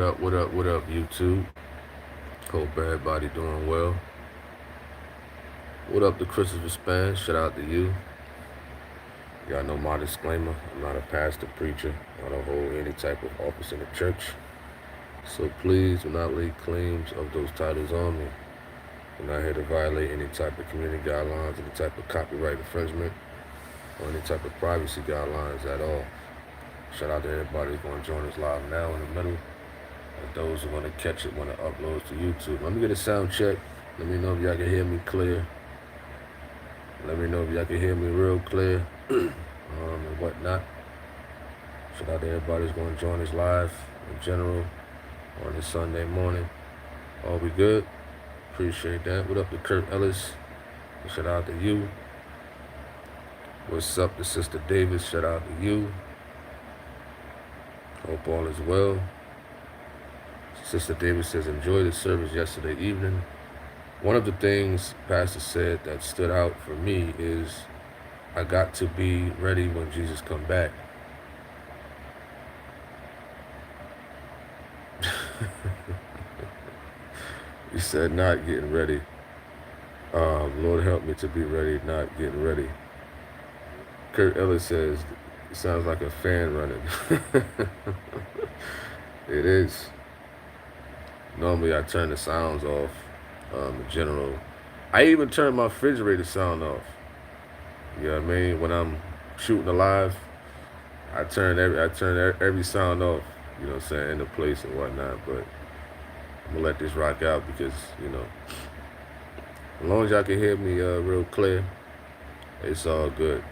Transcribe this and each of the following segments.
What up, YouTube? Hope everybody doing well. What up, the Christopher Span? Shout out to you. Y'all know my disclaimer. I'm not a pastor, preacher. I don't hold any type of office in the church. So please do not lay claims of those titles on me. I'm not here to violate any type of community guidelines, any type of copyright infringement, or any type of privacy guidelines at all. Shout out to everybody who's going to join us live now in the middle, and those who are going to catch it when it uploads to YouTube. Let me get a sound check. Let me know if y'all can hear me clear. Let me know if y'all can hear me real clear and whatnot. Shout out to everybody who's going to join us live in general on this Sunday morning. All we good? Appreciate that. What up to Kurt Ellis? Shout out to you. What's up to Sister Davis? Shout out to you. Hope all is well. Sister Davis says, enjoy the service yesterday evening. One of the things Pastor said that stood out for me is I got to be ready when Jesus come back. He said, not getting ready. Lord help me to be ready, not getting ready. Kurt Ellis says, it sounds like a fan running. It is. Normally I turn the sounds off in general. I even turn my refrigerator sound off. You know what I mean? When I'm shooting live, I turn every sound off, you know what I'm saying, in the place and whatnot. But I'm gonna let this rock out because, as long as y'all can hear me real clear, it's all good.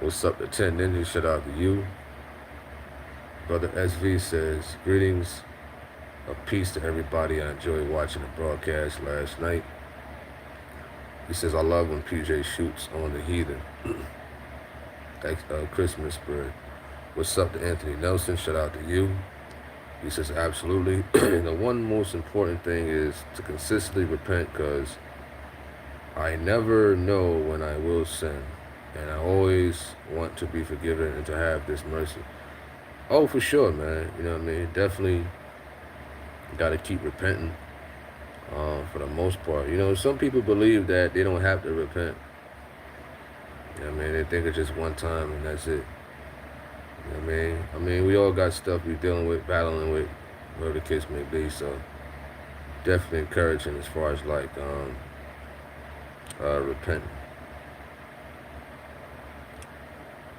What's up to 10 Ninja? Shout out to you. Brother SV says, greetings of peace to everybody. I enjoyed watching the broadcast last night. He says, I love when PJ shoots on the heathen. Christmas spirit. What's up to Anthony Nelson? Shout out to you. He says, absolutely. The one most important thing is to consistently repent, because I never know when I will sin. And I always want to be forgiven and to have this mercy. Oh, for sure, man. You know what I mean? Definitely got to keep repenting for the most part. Some people believe that they don't have to repent. You know what I mean? They think it's just one time and that's it. You know what I mean? We all got stuff we're dealing with, battling with, whatever the case may be. So definitely encouraging as far as like repenting.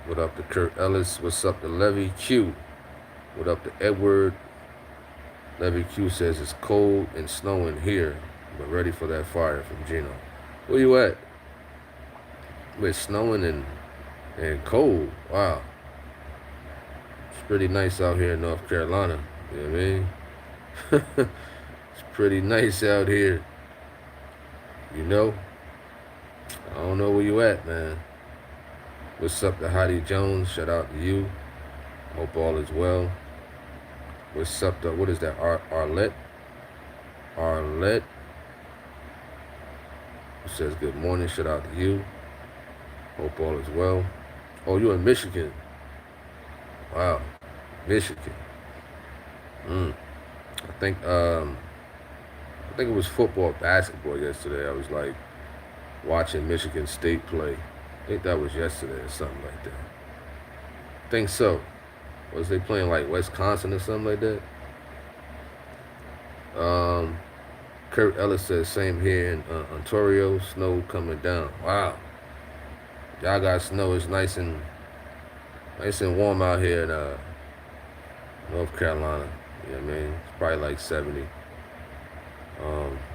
What up to Kurt Ellis? What's up to Levy Q? What up to Edward? Levy Q says it's cold and snowing here, but ready for that fire from Gino. Where you at? It's snowing and cold. Wow. It's pretty nice out here in North Carolina. You know what I mean? It's pretty nice out here. I don't know where you at, man. What's up to Hottie Jones? Shout out to you. Hope all is well. What's up to, what is that, Arlette? Arlette. Who says good morning. Shout out to you. Hope all is well. Oh, you in Michigan. Wow. Michigan. I think it was football, basketball yesterday. I was like watching Michigan State play. I think that was yesterday or something like that. I think so. Was they playing like Wisconsin or something like that? Kurt Ellis says, same here in Ontario, snow coming down. Wow. Y'all got snow. It's nice and warm out here in North Carolina. You know what I mean? It's probably like 70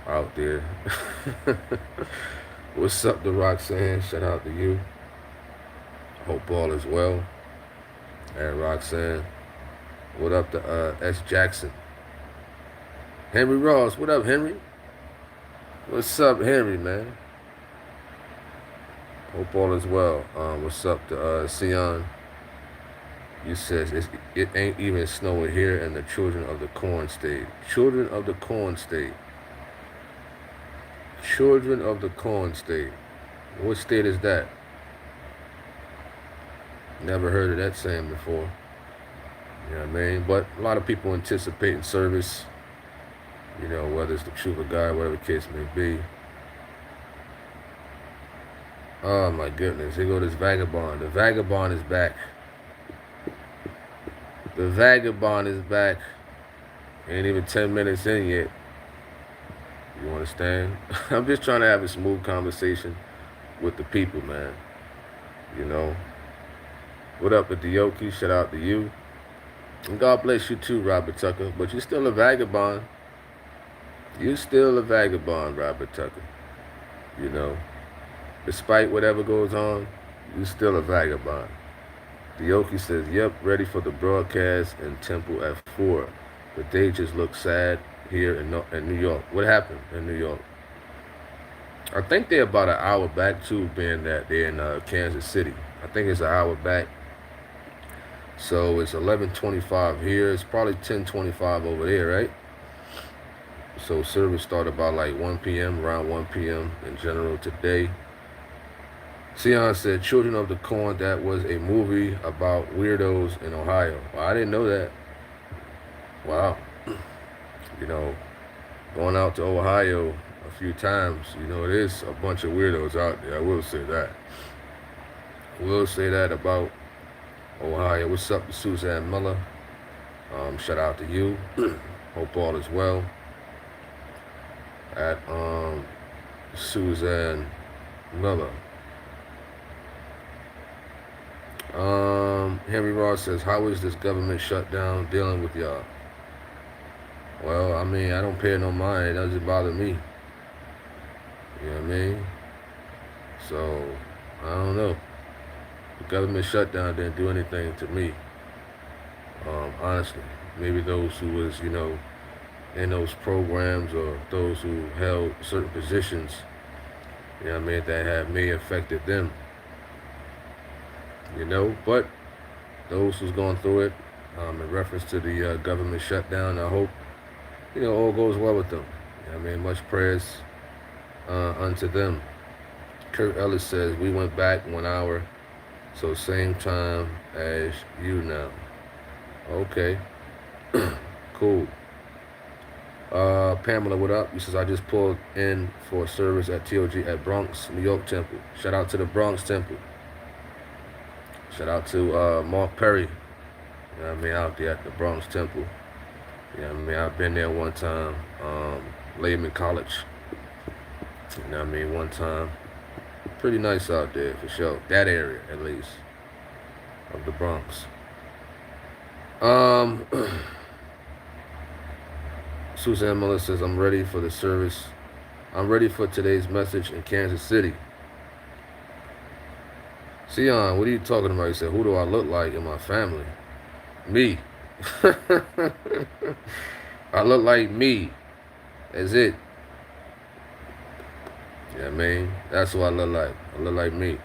out there. What's up to Roxanne? Shout out to you. Hope all is well. And Roxanne. What up to S. Jackson? Henry Ross. What up, Henry? What's up, Henry, man? Hope all is well. What's up to Sion? You says it ain't even snowing here in the Children of the Corn State. Children of the Corn State. Children of the Corn State. What state is that? Never heard of that saying before. You know what I mean? But a lot of people anticipating service, you know, whether it's the truth of God, whatever the case may be. Oh my goodness, here go this vagabond. The vagabond is back. The vagabond is back. Ain't even 10 minutes in yet. You understand? I'm just trying to have a smooth conversation with the people, man. You know. What up with the Yoki? Shout out to you. And God bless you too, Robert Tucker. But you're still a vagabond. You're still a vagabond, Robert Tucker. You know. Despite whatever goes on, you're still a vagabond. The Yoki says, yep, ready for the broadcast in Temple at 4. The day just looks sad here in New York. What happened in New York? I think they're about an hour back too, being that they're in Kansas City. I think it's an hour back. So it's 11:25 here. It's probably 10:25 over there, right? So service started about like 1 p.m., around 1 p.m. in general today. Sion said, Children of the Corn, that was a movie about weirdos in Ohio. Well, I didn't know that. Wow. You know, going out to Ohio a few times, you know, it is a bunch of weirdos out there. I will say that. Will say that about Ohio. What's up to Suzanne Miller? Shout out to you. Hope all is well. At Suzanne Miller. Henry Ross says, how is this government shutdown dealing with y'all? Well, I mean, I don't pay no mind. It doesn't bother me. You know what I mean? So, I don't know. The government shutdown didn't do anything to me. Honestly. Maybe those who was, you know, in those programs or those who held certain positions, you know what I mean, that may have affected them. You know, but those who's going through it, in reference to the government shutdown, I hope, you know, all goes well with them. You know what I mean, much prayers unto them. Kurt Ellis says, we went back 1 hour, so same time as you now. Okay. Cool. Pamela, what up? He says, I just pulled in for service at TOG at Bronx, New York Temple. Shout out to the Bronx Temple. Shout out to Mark Perry, you know what I mean, out there at the Bronx Temple. You know what I mean, I've been there one time, Lehman College. You know what I mean, one time. Pretty nice out there, for sure. That area, at least, of the Bronx. Suzanne Miller says, I'm ready for the service. I'm ready for today's message in Kansas City. Sion, what are you talking about? He said, who do I look like in my family? Me. I look like me. That's it. You know what I mean? That's what I look like. I look like me.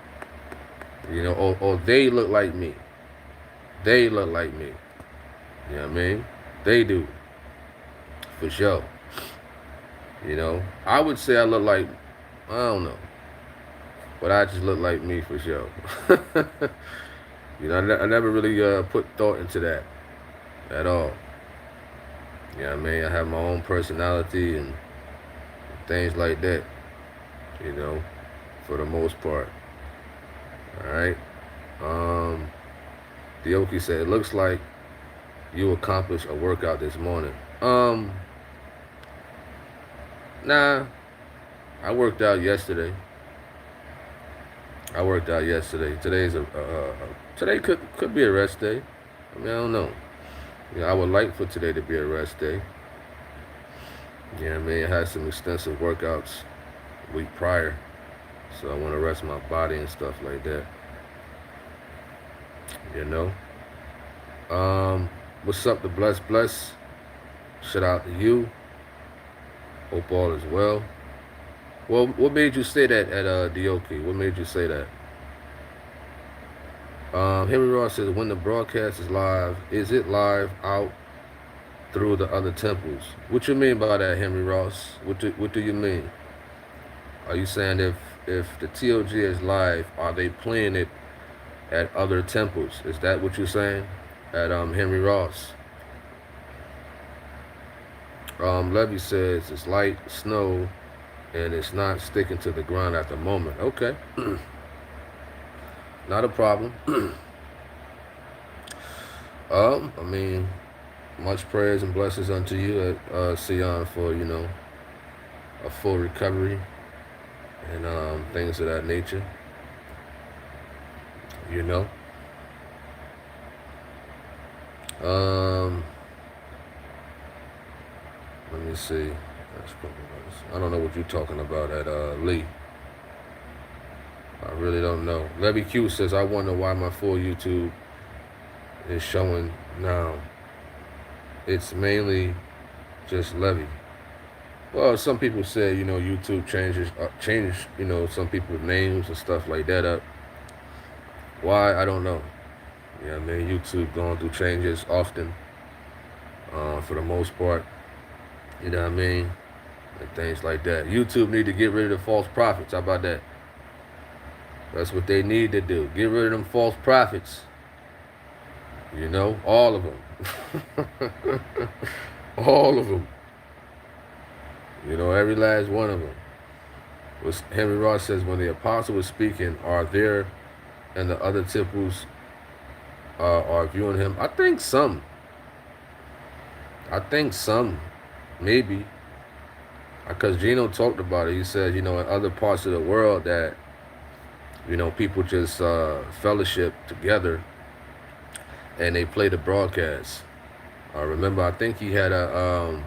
You know, or they look like me. They look like me. You know what I mean? They do. For sure. You know, I would say I look like, I don't know. But I just look like me for sure. You know, I never really put thought into that at all. You know what I mean? I have my own personality and things like that. You know, for the most part. Alright? Dioki said, it looks like you accomplished a workout this morning. Nah. I worked out yesterday. Today's today could be a rest day. I mean, I don't know. You know, I would like for today to be a rest day. You know what I mean? I had some extensive workouts week prior, so I want to rest my body and stuff like that. You know. What's up, the bless? Shout out to you. Hope all is well. Well, what made you say that at Dioki? What made you say that? Henry Ross says, when the broadcast is live, is it live out through the other temples? What you mean by that, Henry Ross? What do you mean? Are you saying if the TOG is live, are they playing it at other temples? Is that what you're saying? at Henry Ross. Levy says it's light snow and it's not sticking to the ground at the moment. Okay, not a problem. I mean, much prayers and blessings unto you, Sion, for a full recovery and things of that nature. You know. Let me see. I don't know what you're talking about at Lee. I really don't know. Levy Q says, I wonder why my full YouTube is showing now. It's mainly just Levy. Well, some people say, YouTube changes some people's names and stuff like that up. Why? I don't know. Yeah, I mean, YouTube going through changes often, for the most part. You know what I mean? And things like that. YouTube need to get rid of the false prophets. How about that? That's what they need to do. Get rid of them false prophets. All of them. All of them. Every last one of them. Henry Ross says, when the apostle was speaking, are there and the other temples are viewing him? I think some. Maybe. Because Gino talked about it. He said, in other parts of the world that, people just fellowship together and they play the broadcast. I remember, I think he had I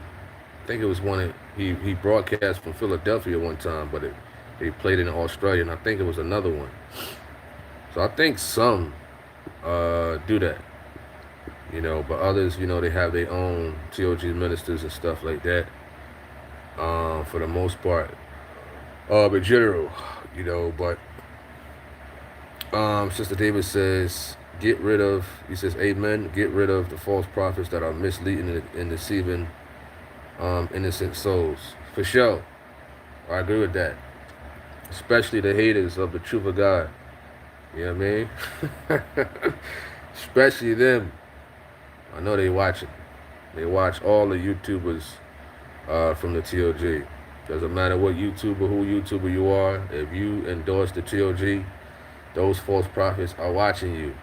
think it was one, he broadcast from Philadelphia one time, but he played it in Australia, and I think it was another one. So I think some do that. But others, they have their own TOG ministers and stuff like that. For the most part, in general, but Sister David says, he says, amen, get rid of the false prophets that are misleading and deceiving innocent souls. For sure. I agree with that. Especially the haters of the truth of God. You know what I mean? Especially them. I know they watching. They watch all the YouTubers from the TOG. Doesn't matter what who YouTuber you are. If you endorse the TOG, those false prophets are watching you.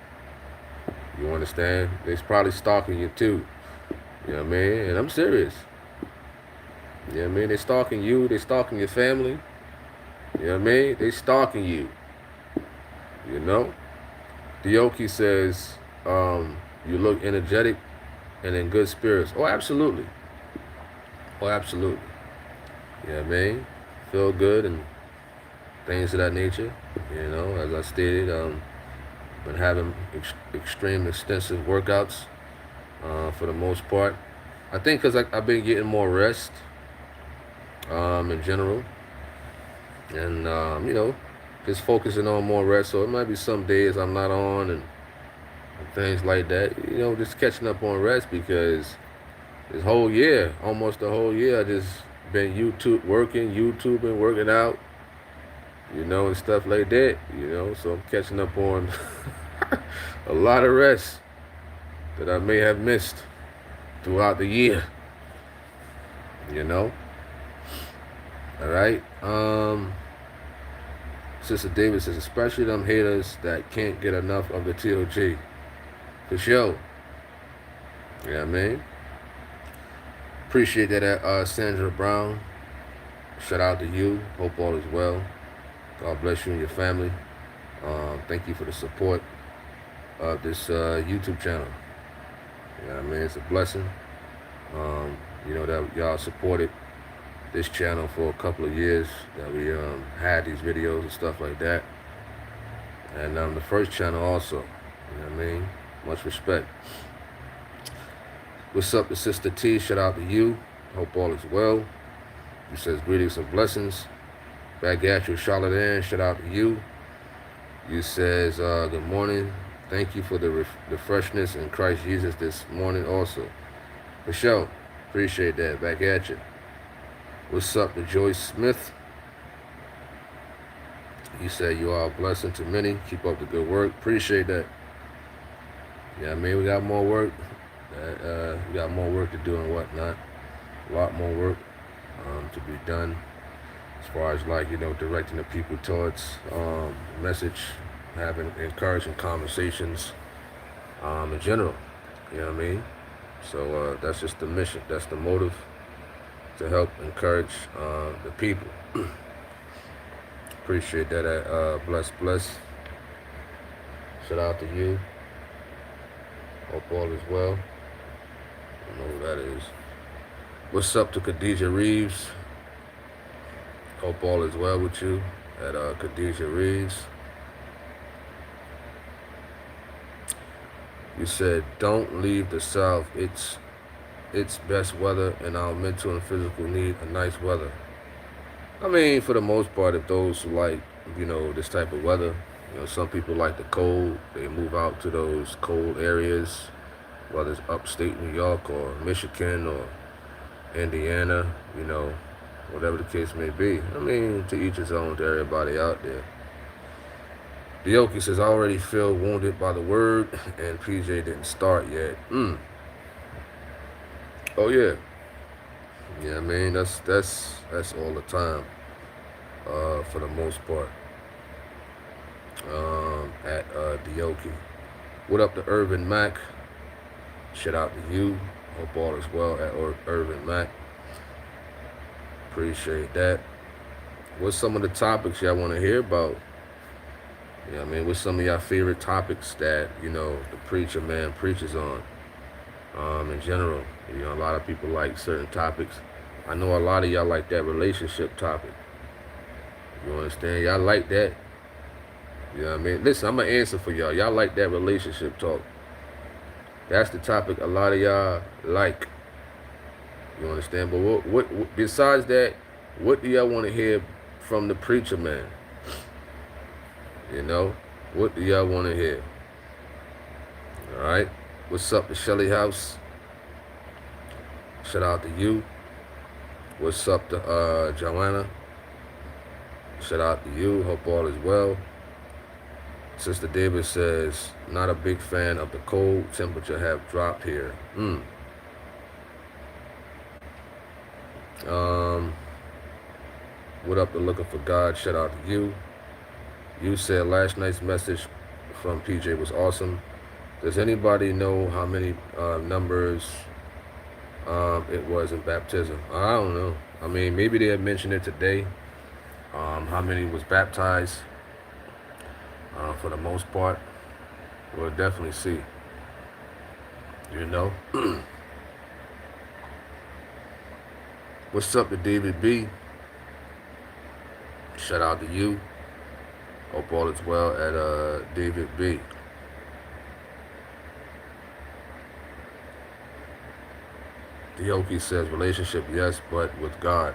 You understand? They're probably stalking you too. You know what I mean? And I'm serious. You know what I mean? They're stalking you. They're stalking your family. You know what I mean? They're stalking you. Dioki says, you look energetic and in good spirits. Oh, absolutely. You know what I mean? Feel good and things of that nature. As I stated, been having extreme extensive workouts for the most part. I think because I've been getting more rest in general. And, just focusing on more rest. So it might be some days I'm not on and things like that. Just catching up on rest because this whole year, almost the whole year, I just been YouTubing, working out, and stuff like that, So I'm catching up on a lot of rest that I may have missed throughout the year, All right. Sister David says, especially them haters that can't get enough of the TOG. For sure. You know what I mean? Appreciate that, Sandra Brown. Shout out to you. Hope all is well. God bless you and your family. Thank you for the support of this YouTube channel. You know what I mean? It's a blessing. That y'all supported this channel for a couple of years, that we had these videos and stuff like that. And the first channel also. You know what I mean? Much respect. What's up to Sister T? Shout out to you. Hope all is well. He says greetings and blessings. Back at you, Charlotte Ann. Shout out to you. You says good morning. Thank you for the freshness in Christ Jesus this morning also. For sure. Appreciate that. Back at you. What's up to Joyce Smith? You said you are a blessing to many. Keep up the good work. Appreciate that. Yeah, I mean, we got more work. We got more work to do and whatnot. A lot more work to be done as far as like directing the people towards message, having encouraging conversations in general. You know what I mean? So that's just the mission. That's the motive to help encourage the people. Appreciate that. Bless. Shout out to you. Hope all is well. I don't know who that is. What's up to Khadijah Reeves? Hope all is well with you at Khadijah Reeves. You said, don't leave the South. It's best weather, and our mental and physical need a nice weather. I mean, for the most part, if those who like, this type of weather, some people like the cold. They move out to those cold areas, whether it's upstate New York or Michigan or Indiana, whatever the case may be. I mean, to each his own, to everybody out there. Dioki says, I already feel wounded by the word, and PJ didn't start yet. Oh yeah. Yeah, I mean, that's all the time, for the most part. At Dioki. What up to Irvin Mack? Shout out to you. Hope all is well at Irvin Mack. Appreciate that. What's some of the topics y'all want to hear about? I mean, what's some of y'all favorite topics that, the preacher man preaches on? In general, a lot of people like certain topics. I know a lot of y'all like that relationship topic. You understand? Y'all like that. You know what I mean? Listen, I'm going to answer for y'all. Y'all like that relationship talk. That's the topic a lot of y'all like. You understand? But what besides that, what do y'all want to hear from the preacher man? What do y'all want to hear? All right. What's up to Shelly House? Shout out to you. What's up to Joanna? Shout out to you. Hope all is well. Sister David says, not a big fan of the cold temperature have dropped here. What up to Looking for God? Shout out to you. You said last night's message from PJ was awesome. Does anybody know how many numbers it was in baptism? I don't know. I mean, maybe they had mentioned it today. How many was baptized? For the most part, we'll definitely see. What's up to David B? Shout out to you. Hope all is well at David B. Dioki says, relationship, yes, but with God.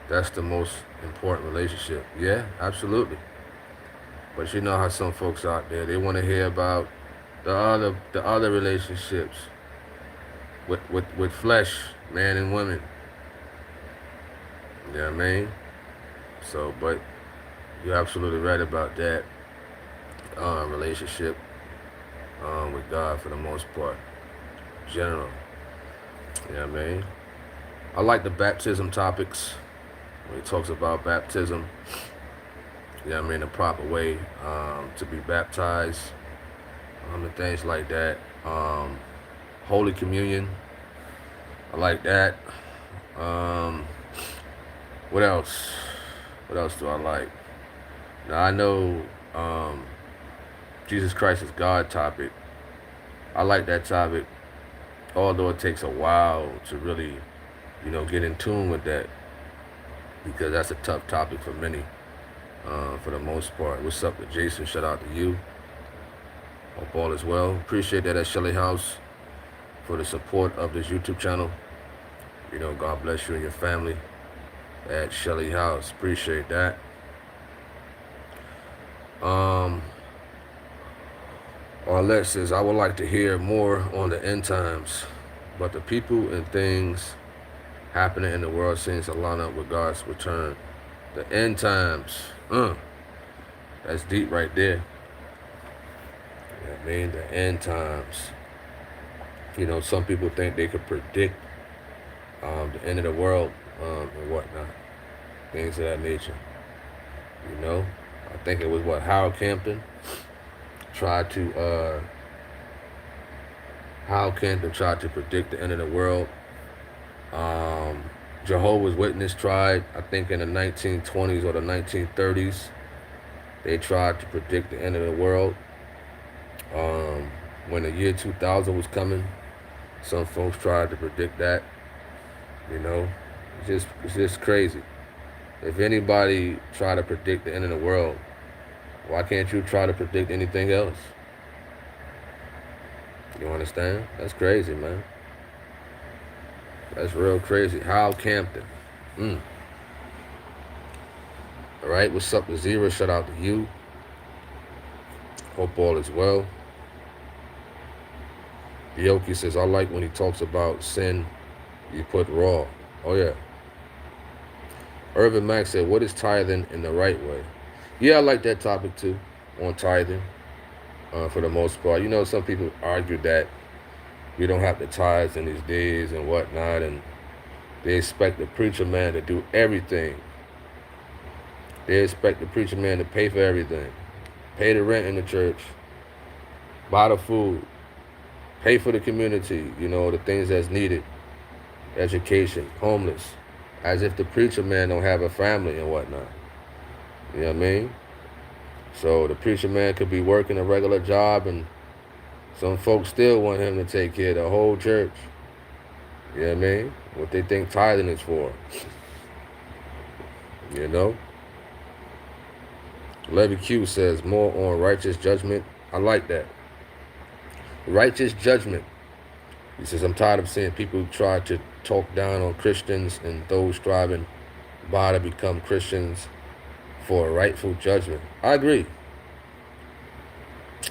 That's the most important relationship. Yeah, absolutely. But you know how some folks out there, they want to hear about the other relationships with flesh, man and women. You know what I mean? So, but you're absolutely right about that relationship with God for the most part. General. You know what I mean? I like the baptism topics. When he talks about baptism, the proper way to be baptized, and things like that. Holy Communion, I like that. What else? What else do I like? Now I know Jesus Christ is God topic. I like that topic, although it takes a while to really, get in tune with that, because that's a tough topic for many, for the most part. What's up with Jason? Shout out to you. Hope all is well. Appreciate that at Shelly House for the support of this YouTube channel. God bless you and your family at Shelly House. Appreciate that. Arlette says, I would like to hear more on the end times, but the people and things happening in the world seems to line up with God's return. The end times, that's deep right there. The end times. You know, some people think they could predict the end of the world and whatnot, things of that nature. You know, I think it was what Howard Campton tried to predict the end of the world. Um, Jehovah's Witness tried, I think in the 1920s or the 1930s, they tried to predict the end of the world. When the year 2000 was coming, some folks tried to predict that. You know, it's just crazy. If anybody try to predict the end of the world, why can't you try to predict anything else? You understand? That's crazy, man. That's real crazy. Hal Campton. Mm. All right, what's up, Zero? Shout out to you. Hope all is well. Yoki says, I like when he talks about sin, you put raw. Oh, yeah. Irvin Max said, what is tithing in the right way? Yeah, I like that topic too, on tithing, for the most part. You know, some people argue that we don't have to tithe in these days and whatnot, and they expect the preacher man to do everything. They expect the preacher man to pay for everything. Pay the rent in the church, buy the food, pay for the community, you know, the things that's needed, education, homeless, as if the preacher man don't have a family and whatnot. You know what I mean? So the preacher man could be working a regular job, and some folks still want him to take care of the whole church. You know what I mean? What they think tithing is for. You know? Levy Q says, more on righteous judgment. I like that. Righteous judgment. He says, I'm tired of seeing people try to talk down on Christians and those striving by to become Christians for a rightful judgment. I agree.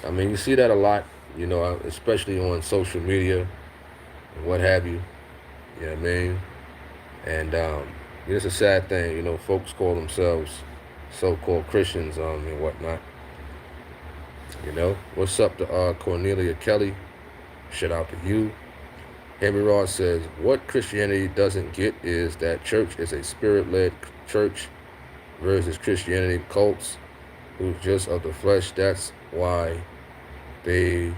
I mean, you see that a lot, you know, especially on social media and what have you. You know what I mean? And it's a sad thing, you know, folks call themselves so-called Christians and whatnot. You know? What's up to Cornelia Kelly? Shout out to you. Henry Ross says, what Christianity doesn't get is that church is a spirit-led church versus Christianity cults who's just of the flesh. That's why they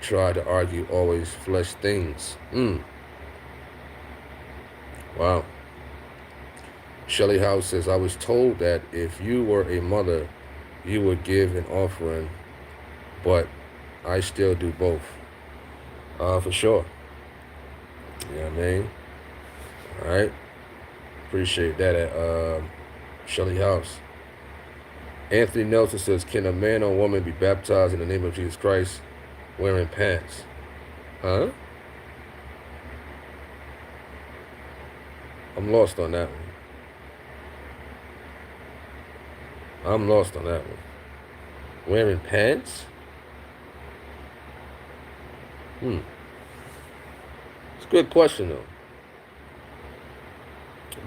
try to argue always flesh things. Wow. Shelley House says, I was told that if you were a mother, you would give an offering, but I still do both. For sure. You know what I mean? All right. Appreciate that at Shelley House. Anthony Nelson says, can a man or woman be baptized in the name of Jesus Christ wearing pants? Huh? I'm lost on that one. Wearing pants? It's a good question though.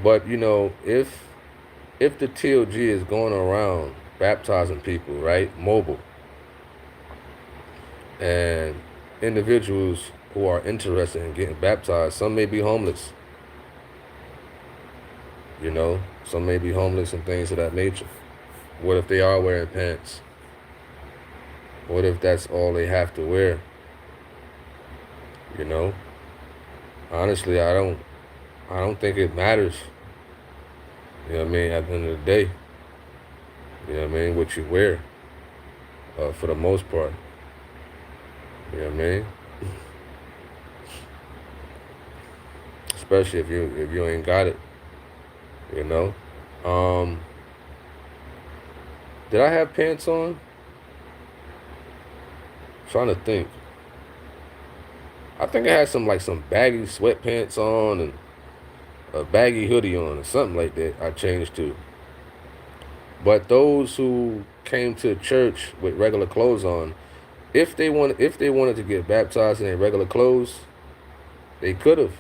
But you know, if the TOG is going around baptizing people, right, mobile, and individuals who are interested in getting baptized, some may be homeless. You know, some may be homeless and things of that nature. What if they are wearing pants? What if that's all they have to wear? You know? Honestly, I don't think it matters. You know what I mean? At the end of the day. You know what I mean? What you wear. For the most part. You know what I mean? Especially if you ain't got it. You know? Did I have pants on? Trying to think. I think I had some baggy sweatpants on and a baggy hoodie on or something like that I changed to. But those who came to church with regular clothes on, if they wanted to get baptized in their regular clothes, they could have.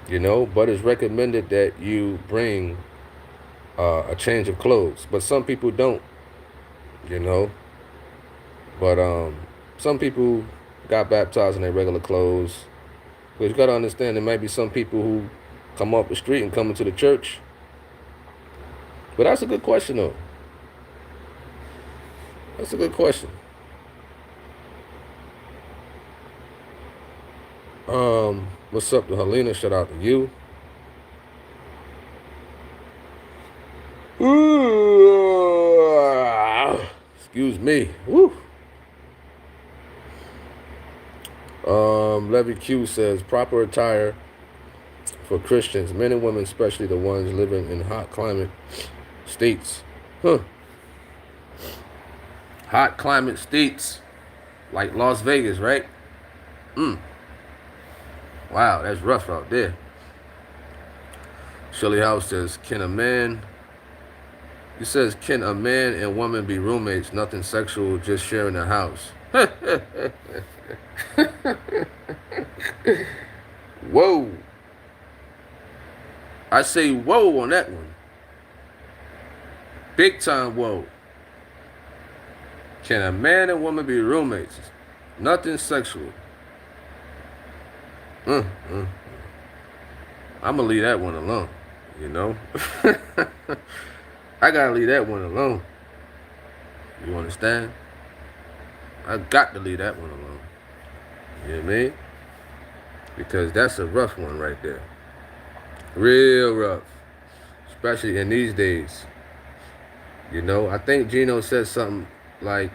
You know, but it's recommended that you bring a change of clothes. But some people don't, you know. But some people got baptized in their regular clothes. Because you got to understand, there might be some people who come off the street and come into the church. But that's a good question, though. That's a good question. What's up to Helena? Shout out to you. Excuse me. Woo. Levy Q says proper attire for Christians, men and women, especially the ones living in hot climate states. Hot climate states like Las Vegas, right? Wow, that's rough out there. Shirley House says, can a man and woman be roommates? Nothing sexual, just sharing a house. Whoa. I say whoa on that one. Big time whoa. Can a man and woman be roommates? Nothing sexual. I'm going to leave that one alone, you know? I got to leave that one alone. You understand? I got to leave that one alone. You know what I mean? Because that's a rough one right there. Real rough. Especially in these days. You know, I think Gino said something like,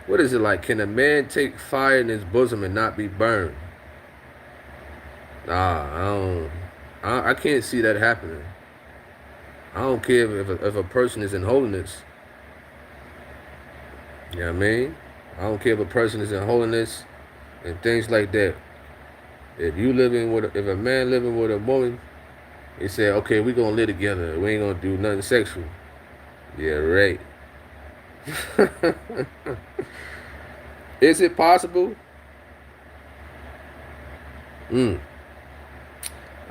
what is it like? Can a man take fire in his bosom and not be burned? Nah, I can't see that happening. I don't care if a person is in holiness. You know what I mean? I don't care if a person is in holiness and things like that. If a man living with a woman, he said, okay, we gonna live together. We ain't gonna do nothing sexual. Yeah, right. Is it possible?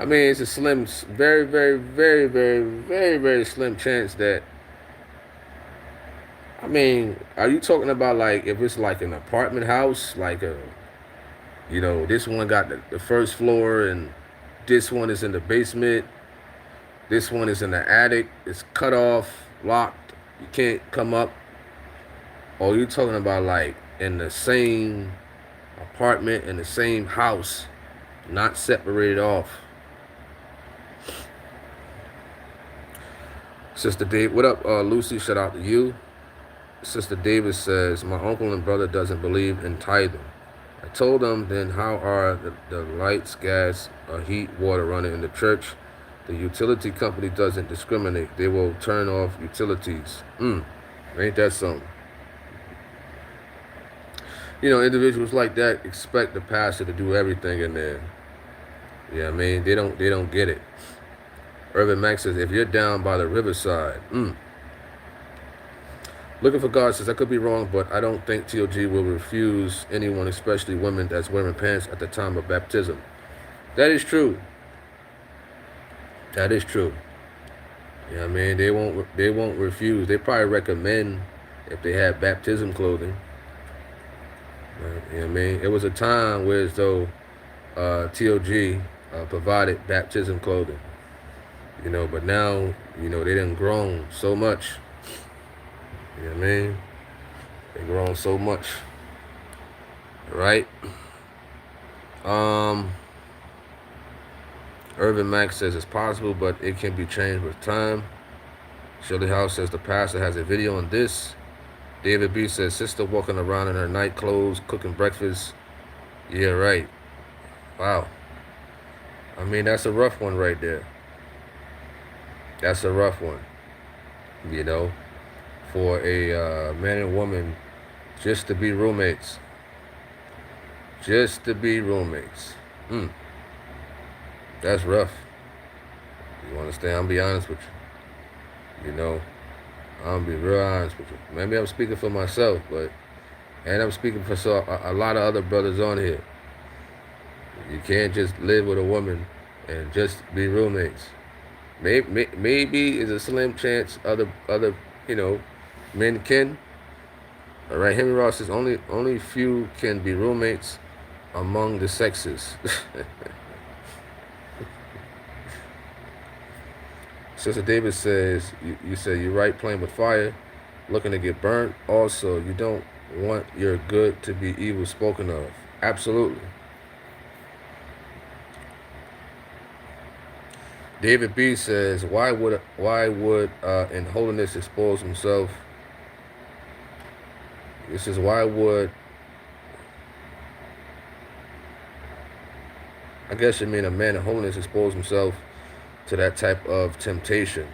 I mean, it's a slim, very, very, very, very, very, very slim chance that, I mean, are you talking about like if it's like an apartment house, like this one got the first floor and this one is in the basement, this one is in the attic, it's cut off, locked, you can't come up? Or you talking about like in the same apartment, in the same house, not separated off? Sister Dave, what up, Lucy? Shout out to you. Sister Davis says, my uncle and brother doesn't believe in tithing. I told them, then how are the lights, gas, heat, water running in the church? The utility company doesn't discriminate. They will turn off utilities. Ain't that something? You know, individuals like that expect the pastor to do everything in there. You know what I mean? They don't get it. Urban Max says, if you're down by the riverside, Looking for God says, I could be wrong, but I don't think TOG will refuse anyone, especially women, that's wearing pants at the time of baptism. That is true. That is true. You know what I mean? They won't refuse. They probably recommend if they have baptism clothing. Right? You know what I mean? It was a time where as though TOG provided baptism clothing. You know, but now, you know, they done grown so much. You know what I mean? They grown so much. Right? Urban Max says it's possible, but it can be changed with time. Shirley House says the pastor has a video on this. David B says sister walking around in her night clothes, cooking breakfast. Yeah, right. Wow. I mean, that's a rough one right there. That's a rough one. You know, for a man and woman just to be roommates. Just to be roommates. That's rough. You understand? I'm be honest with you. You know, I'm be real honest with you. Maybe I'm speaking for myself, and I'm speaking for a lot of other brothers on here. You can't just live with a woman and just be roommates. Maybe is a slim chance other you know, men can. All right, Henry Ross says only few can be roommates. among the sexes. Sister David says, you said you're right, playing with fire, looking to get burnt. Also, you don't want your good to be evil spoken of. Absolutely. David B says, why would in holiness expose himself? He says, why would, I guess you mean a man in holiness expose himself to that type of temptation?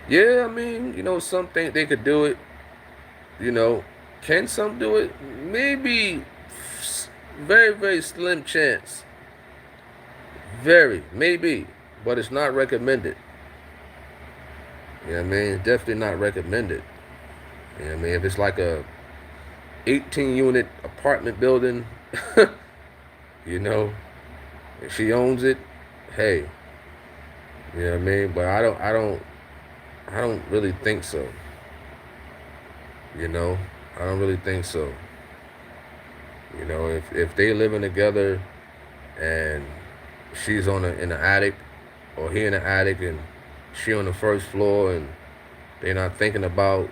Yeah, I mean, some think they could do it. Can some do it? Maybe very, very slim chance. Very, maybe, but it's not recommended. You know what I mean? It's definitely not recommended. You know what I mean? If it's like a 18-unit apartment building, if she owns it, hey. You know what I mean? But I don't really think so. I don't really think so. If they living together and she's in the attic, or he in the attic and she on the first floor, and they're not thinking about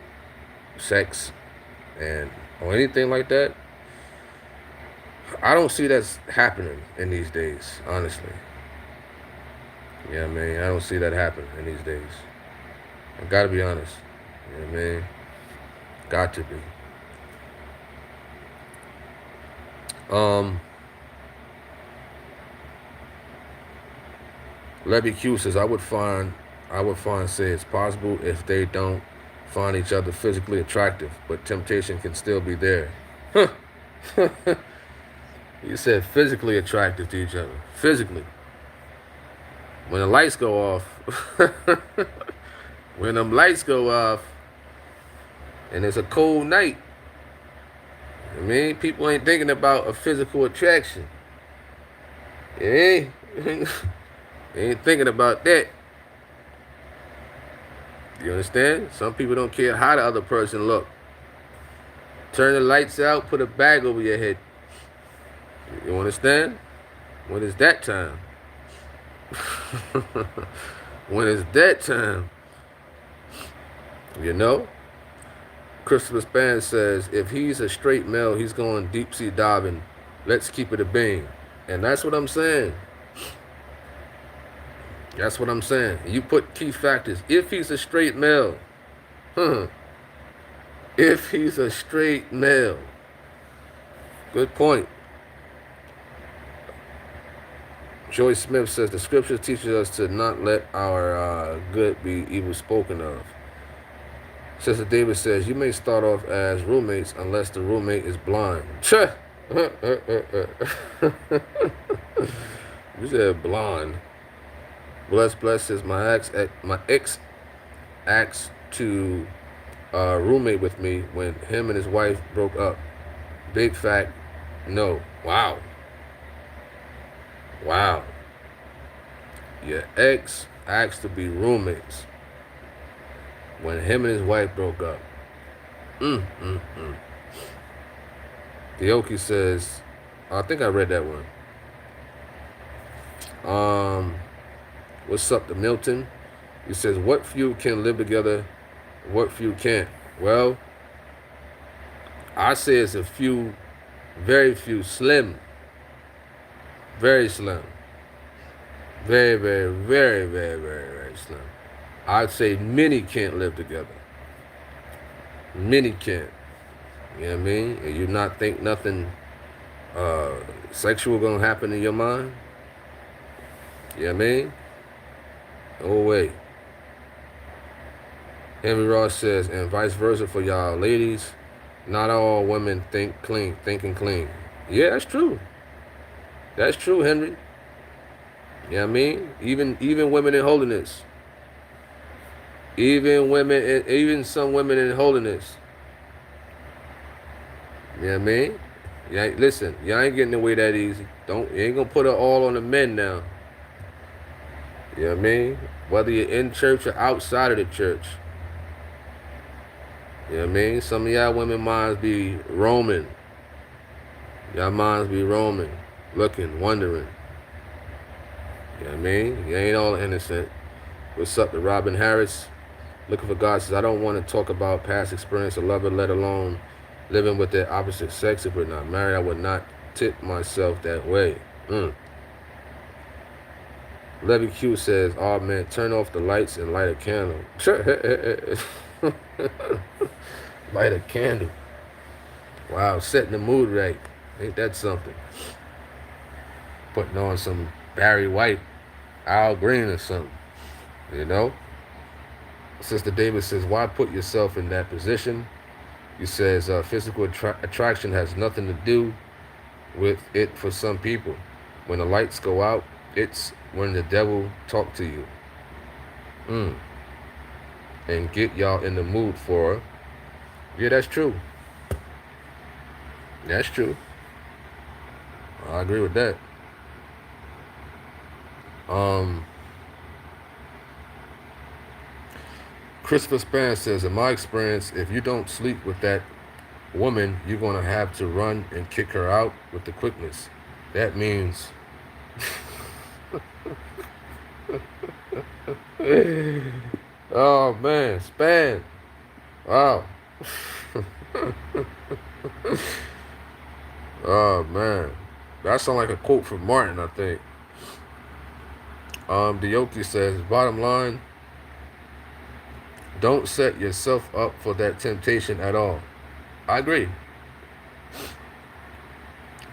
sex or anything like that, I don't see that's happening in these days, honestly. You know what I mean? I don't see that happening in these days. I gotta be honest. You know what I mean? Got to be. Levy Q says, I would find say it's possible if they don't find each other physically attractive, but temptation can still be there. You said physically attractive to each other. Physically. When the lights go off, when them lights go off, and it's a cold night, I mean, people ain't thinking about a physical attraction. They ain't thinking about that. You understand? Some people don't care how the other person look. Turn the lights out, put a bag over your head. You understand? When is that time? When is that time? Christopher Span says, if he's a straight male, he's going deep sea diving. Let's keep it a bean. And that's what I'm saying. That's what I'm saying. You put key factors. If he's a straight male. If he's a straight male. Good point. Joyce Smith says, the scripture teaches us to not let our good be evil spoken of. Sister David says, you may start off as roommates unless the roommate is blind. You said blonde. Bless says, my ex asked to roommate with me when him and his wife broke up. Big fact, no. Wow. Your ex asked to be roommates when him and his wife broke up. Theoki says, I think I read that one. What's up to Milton? He says, what few can live together, what few can't? Well, I say it's a few, very few, slim. Very slim. Very, very, very, very, very, very slim. I'd say many can't live together. Many can't. You know what I mean? And you not think nothing sexual gonna happen in your mind? You know what I mean? No way. Henry Ross says, and vice versa for y'all ladies, not all women thinking clean. Yeah, that's true. That's true, Henry. You know what I mean? Even women in holiness. Even some women in holiness. You know what I mean? Listen, y'all ain't getting away that easy. You ain't gonna put it all on the men now. You know what I mean? Whether you're in church or outside of the church. You know what I mean? Some of y'all women minds be roaming. Your minds be roaming, looking, wondering. You know what I mean? You ain't all innocent. What's up to Robin Harris? Looking for God says, I don't want to talk about past experience or love it, let alone living with the opposite sex. If we're not married, I would not tip myself that way. Levy Q says, oh man, turn off the lights and light a candle. Light a candle. Wow, setting the mood right. Ain't that something? Putting on some Barry White, Al Green or something. You know? Sister Davis says, why put yourself in that position? He says, physical attraction has nothing to do with it for some people. When the lights go out, it's when the devil talk to you. And get y'all in the mood for, yeah, that's true. That's true. I agree with that. Christopher Span says, in my experience, if you don't sleep with that woman, you're going to have to run and kick her out with the quickness. That means... Oh, man. Span. Wow. Oh, man. That sounds like a quote from Martin, I think. Dioki says, bottom line, don't set yourself up for that temptation at all. I agree.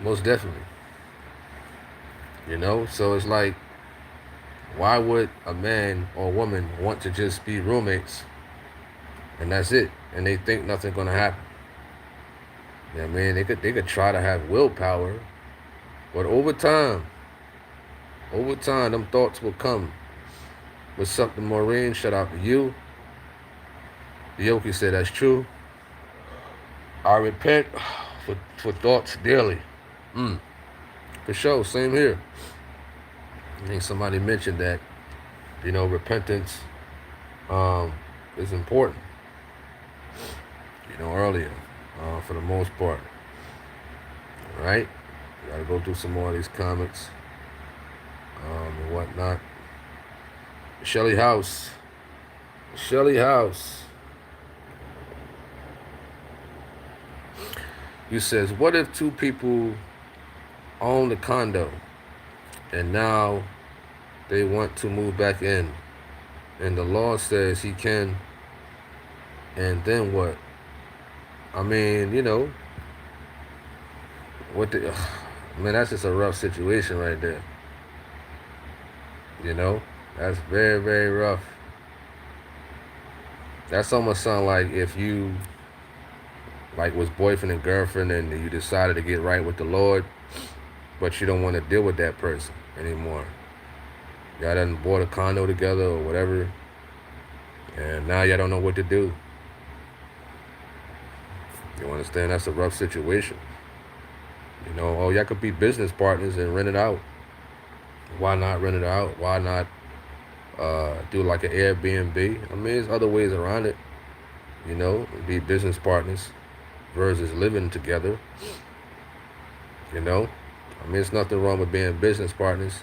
Most definitely. You know, so it's like, why would a man or woman want to just be roommates and that's it, and they think nothing's gonna happen? You know what I mean? They could try to have willpower, but over time, them thoughts will come. What's up to Maureen? Shout out to you. Yoki said that's true. I repent for thoughts daily. For sure, same here. I think somebody mentioned that, you know, repentance is important. You know, earlier, for the most part. All right? Gotta go through some more of these comics and whatnot. Shelly House. You says, what if two people own the condo and now they want to move back in and the law says he can, and then what? I mean, you know, man, that's just a rough situation right there. You know, that's very, very rough. That's almost sound like if you was boyfriend and girlfriend and you decided to get right with the Lord, but you don't want to deal with that person anymore. Y'all done bought a condo together or whatever, and now y'all don't know what to do. You understand? That's a rough situation. You know, y'all could be business partners and rent it out. Why not rent it out? Why not do like an Airbnb? I mean, there's other ways around it. You know, be business partners versus living together. You know, I mean, there's nothing wrong with being business partners.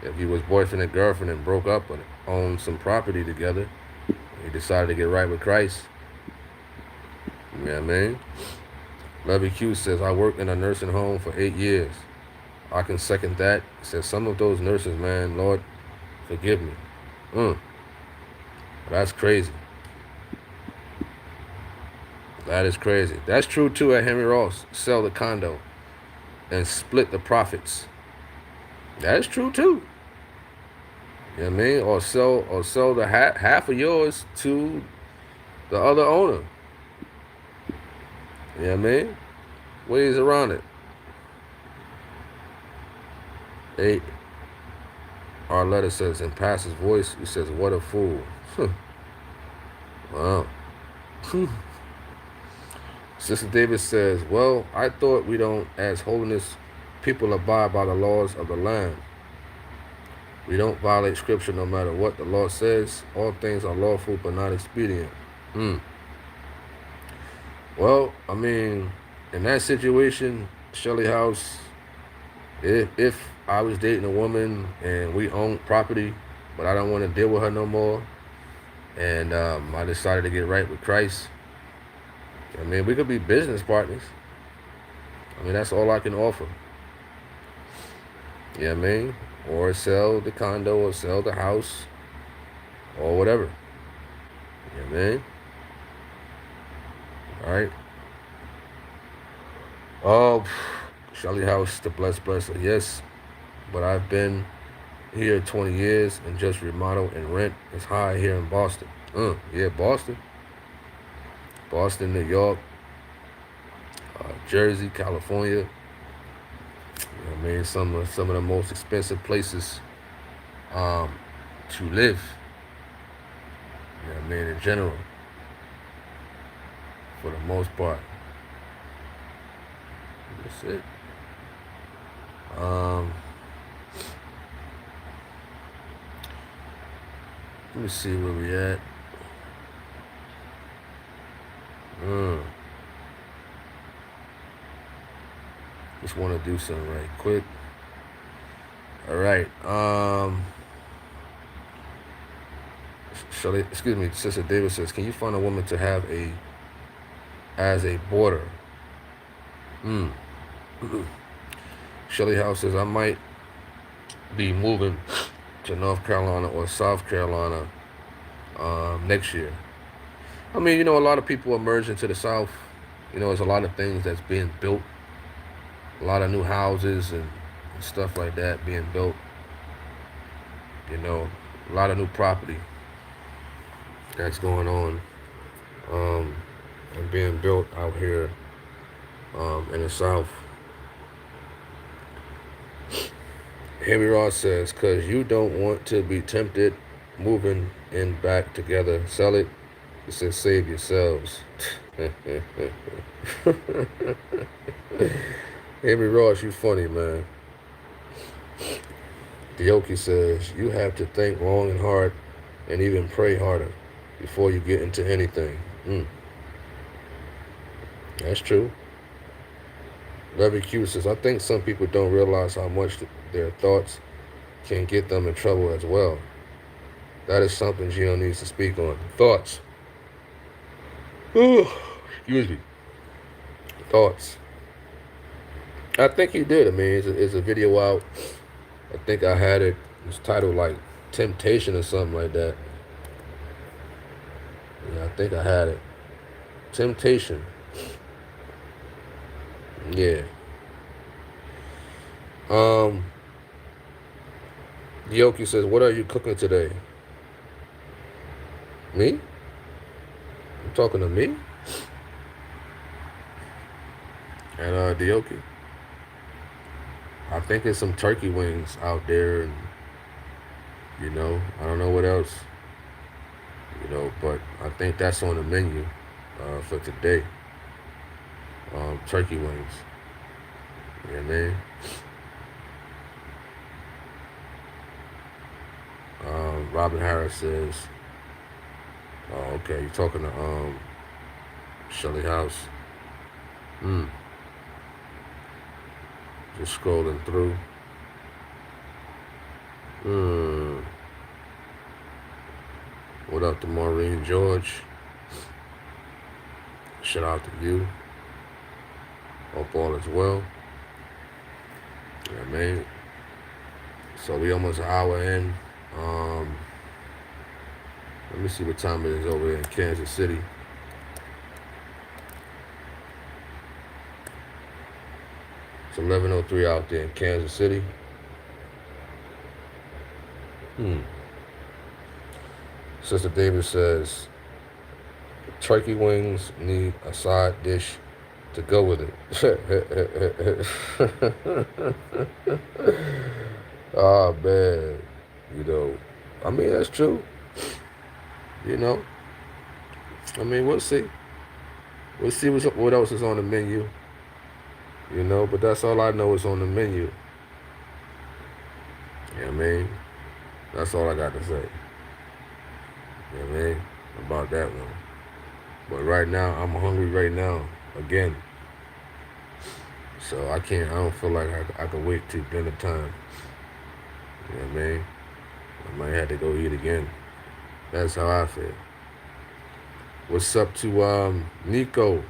If you was boyfriend and girlfriend and broke up and owned some property together, you decided to get right with Christ. You know what I mean? Levy Q says, I worked in a nursing home for 8 years. I can second that. He says, some of those nurses, man, Lord, forgive me. That's crazy. That is crazy. That's true, too, at Henry Ross. Sell the condo and split the profits. That is true, too. You know what I mean? Or sell the half of yours to the other owner. You know what I mean? Ways around it. Our letter says, in Pastor's voice, he says, what a fool. Wow. Sister Davis says, well, I thought we don't, as holiness people, abide by the laws of the land. We don't violate scripture no matter what the law says. All things are lawful but not expedient. Well, I mean, in that situation, Shelly House, if I was dating a woman and we owned property, but I don't want to deal with her no more, and I decided to get right with Christ, I mean, we could be business partners. I mean, that's all I can offer. You know what I mean? Or sell the condo or sell the house or whatever. You know what I mean? All right. Oh, Shelly House, the blessed blesser. Yes, but I've been here 20 years and just remodel and rent is high here in Boston. Yeah, Boston. Boston, New York, Jersey, California. You know what I mean? Some of the most expensive places to live. You know what I mean? In general, for the most part. That's it. Let me see where we at. Just want to do something right quick. All right. Excuse me, Sister David says, can you find a woman to have as a boarder? Shelly House says, I might be moving to North Carolina or South Carolina next year. I mean, you know, a lot of people are merging to the South. You know, there's a lot of things that's being built. A lot of new houses and stuff like that being built. You know, a lot of new property that's going on and being built out here in the South. Henry Ross says, because you don't want to be tempted moving in back together, sell it. He says, save yourselves. Henry Ross, you funny, man. Dioki says, you have to think long and hard and even pray harder before you get into anything. That's true. Levy Q says, I think some people don't realize how much their thoughts can get them in trouble as well. That is something Gino needs to speak on. Thoughts. Excuse me. Thoughts. I think he did. I mean, it's a video out. I think I had it. It's titled like Temptation or something like that. Yeah, I think I had it. Temptation. Yeah. Yoki says, what are you cooking today? Me? You talking to me? And Dioki, I think there's some turkey wings out there, and you know, I don't know what else. You know, but I think that's on the menu for today. Turkey wings. You know what I mean? Robin Harris says, oh, okay, you're talking to Shelly House. Just scrolling through. What up to Maureen George? Shout out to you. Hope all is well. You know what I mean? So we almost an hour in. Let me see what time it is over there in Kansas City. It's 11:03 out there in Kansas City. Sister Davis says, turkey wings need a side dish to go with it. Oh, man. You know, I mean, that's true. You know, I mean, we'll see. We'll see what else is on the menu. You know, but that's all I know is on the menu. You know what I mean? That's all I got to say. You know what I mean? About that one. But right now, I'm hungry right now. Again. So I don't feel like I can wait till dinner time. You know what I mean? I might have to go eat again. That's how I feel. What's up to Nico?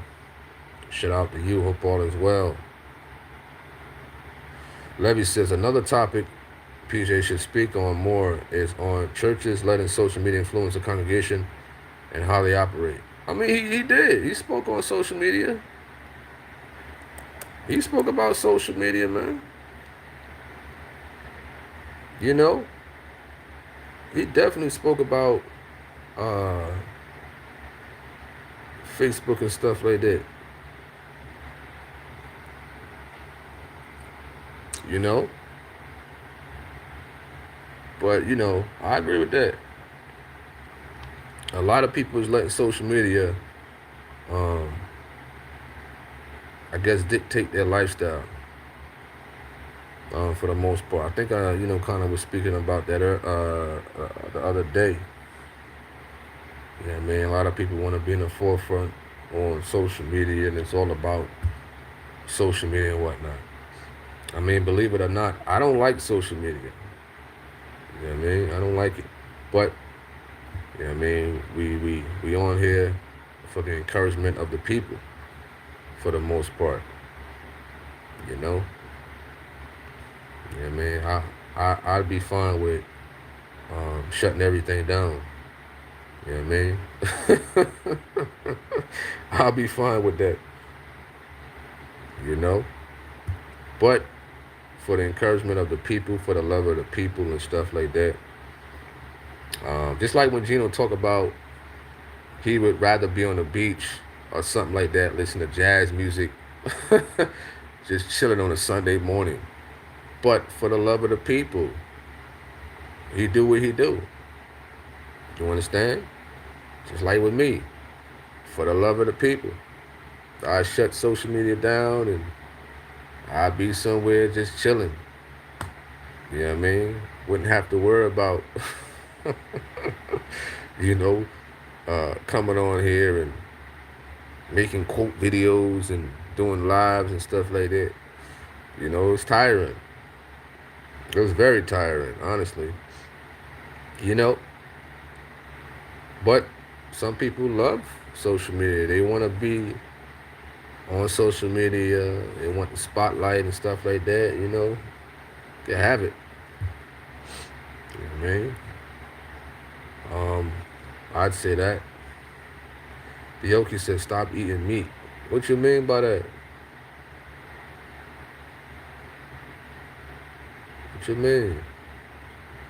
Shout out to you. Hope all is well. Levy says another topic PJ should speak on more is on churches letting social media influence the congregation and how they operate. I mean, he did. He spoke on social media. He spoke about social media, man. You know, he definitely spoke about Facebook and stuff like that. You know? But, you know, I agree with that. A lot of people is letting social media, I guess, dictate their lifestyle. For the most part. I think I, kind of was speaking about that the other day. Yeah, man, a lot of people want to be in the forefront on social media, and it's all about social media and whatnot. I mean, believe it or not, I don't like social media. You know what I mean? I don't like it. But, you know what I mean, we on here for the encouragement of the people, for the most part. You know? Yeah, man, I'd be fine with shutting everything down. You know what I mean? I'll be fine with that. You know? But for the encouragement of the people, for the love of the people and stuff like that. Just like when Gino talked about he would rather be on the beach or something like that, listen to jazz music, just chilling on a Sunday morning. But for the love of the people, he do what he do. You understand? Just like with me. For the love of the people. I shut social media down and I'd be somewhere just chilling. You know what I mean? Wouldn't have to worry about, coming on here and making quote videos and doing lives and stuff like that. You know, it's tiring. It was very tiring, honestly. You know? But some people love social media. They want to be on social media. They want the spotlight and stuff like that, you know? They have it. You know what I mean? I'd say that. Yoki said, stop eating meat. What you mean by that? What you mean?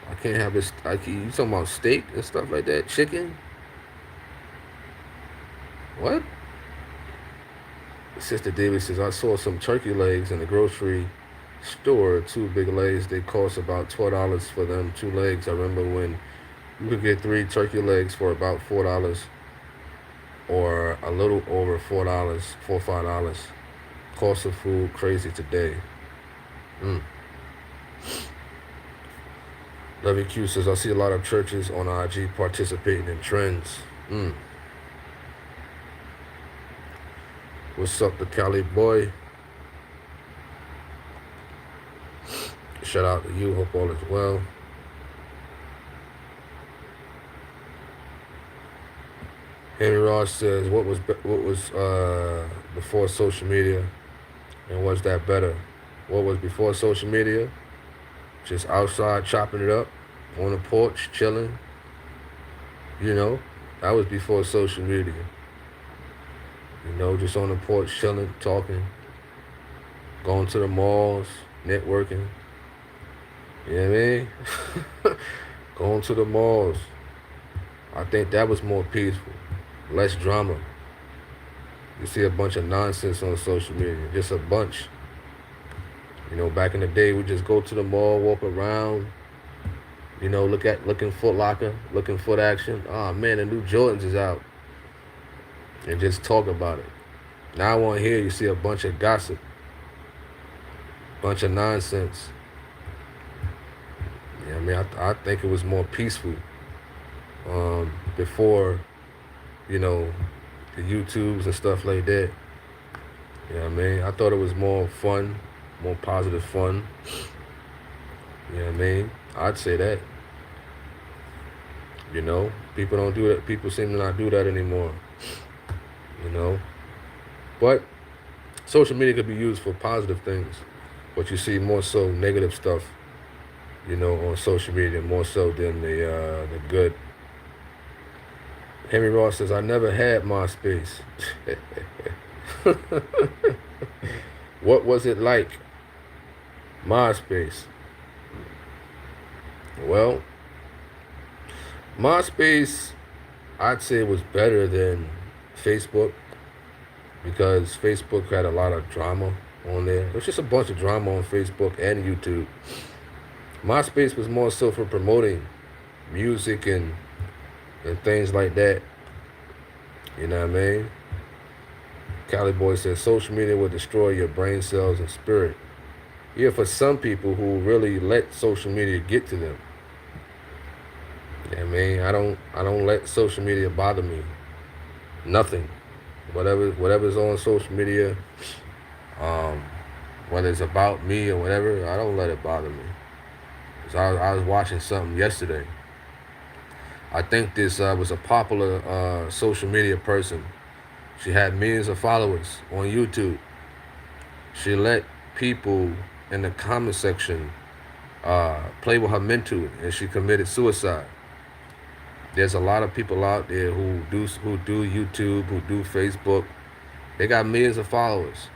I can't have this. You talking about steak and stuff like that? Chicken? What? Sister Davis says, I saw some turkey legs in the grocery store. 2 big legs. They cost about $12 for them 2 legs. I remember when you could get 3 turkey legs for about $4 or a little over $4, $4 or $5. Cost of food crazy today. Levy Q says, I see a lot of churches on IG participating in trends. What's up, the Cali boy? Shout out to you. Hope all is well. Henry Ross says, what was before social media, and was that better? What was before social media? Just outside chopping it up on the porch, chilling. You know, that was before social media. You know, just on the porch, chilling, talking, going to the malls, networking. You know what I mean? Going to the malls. I think that was more peaceful, less drama. You see a bunch of nonsense on social media, just a bunch. You know, back in the day, we just go to the mall, walk around, you know, looking Foot Locker, looking Foot Action. Oh man, the new Jordans is out. And just talk about it. Now on here, you see a bunch of gossip, bunch of nonsense. Yeah, I mean, I think it was more peaceful before, you know, the YouTubes and stuff like that. You know what I mean? I thought it was more fun, more positive fun. You know what I mean? I'd say that. You know, people don't do that. People seem to not do that anymore. You know, but social media could be used for positive things. But you see more so negative stuff, you know, on social media more so than the good. Henry Ross says, "I never had MySpace." What was it like? MySpace. Well, MySpace, I'd say it was better than Facebook because Facebook had a lot of drama on there. There's just a bunch of drama on Facebook and YouTube. MySpace was more so for promoting music and things like that. You know what I mean? Cali Boy says social media will destroy your brain cells and spirit. Yeah, for some people who really let social media get to them. You know what I mean? I don't let social media bother me. Nothing. Whatever's on social media, um, whether it's about me or whatever, I don't let it bother me. So I was watching something yesterday. I think this was a popular social media person. She had millions of followers on YouTube. She let people in the comment section play with her mental, and she committed suicide. There's a lot of people out there who do YouTube, who do Facebook. They got millions of followers,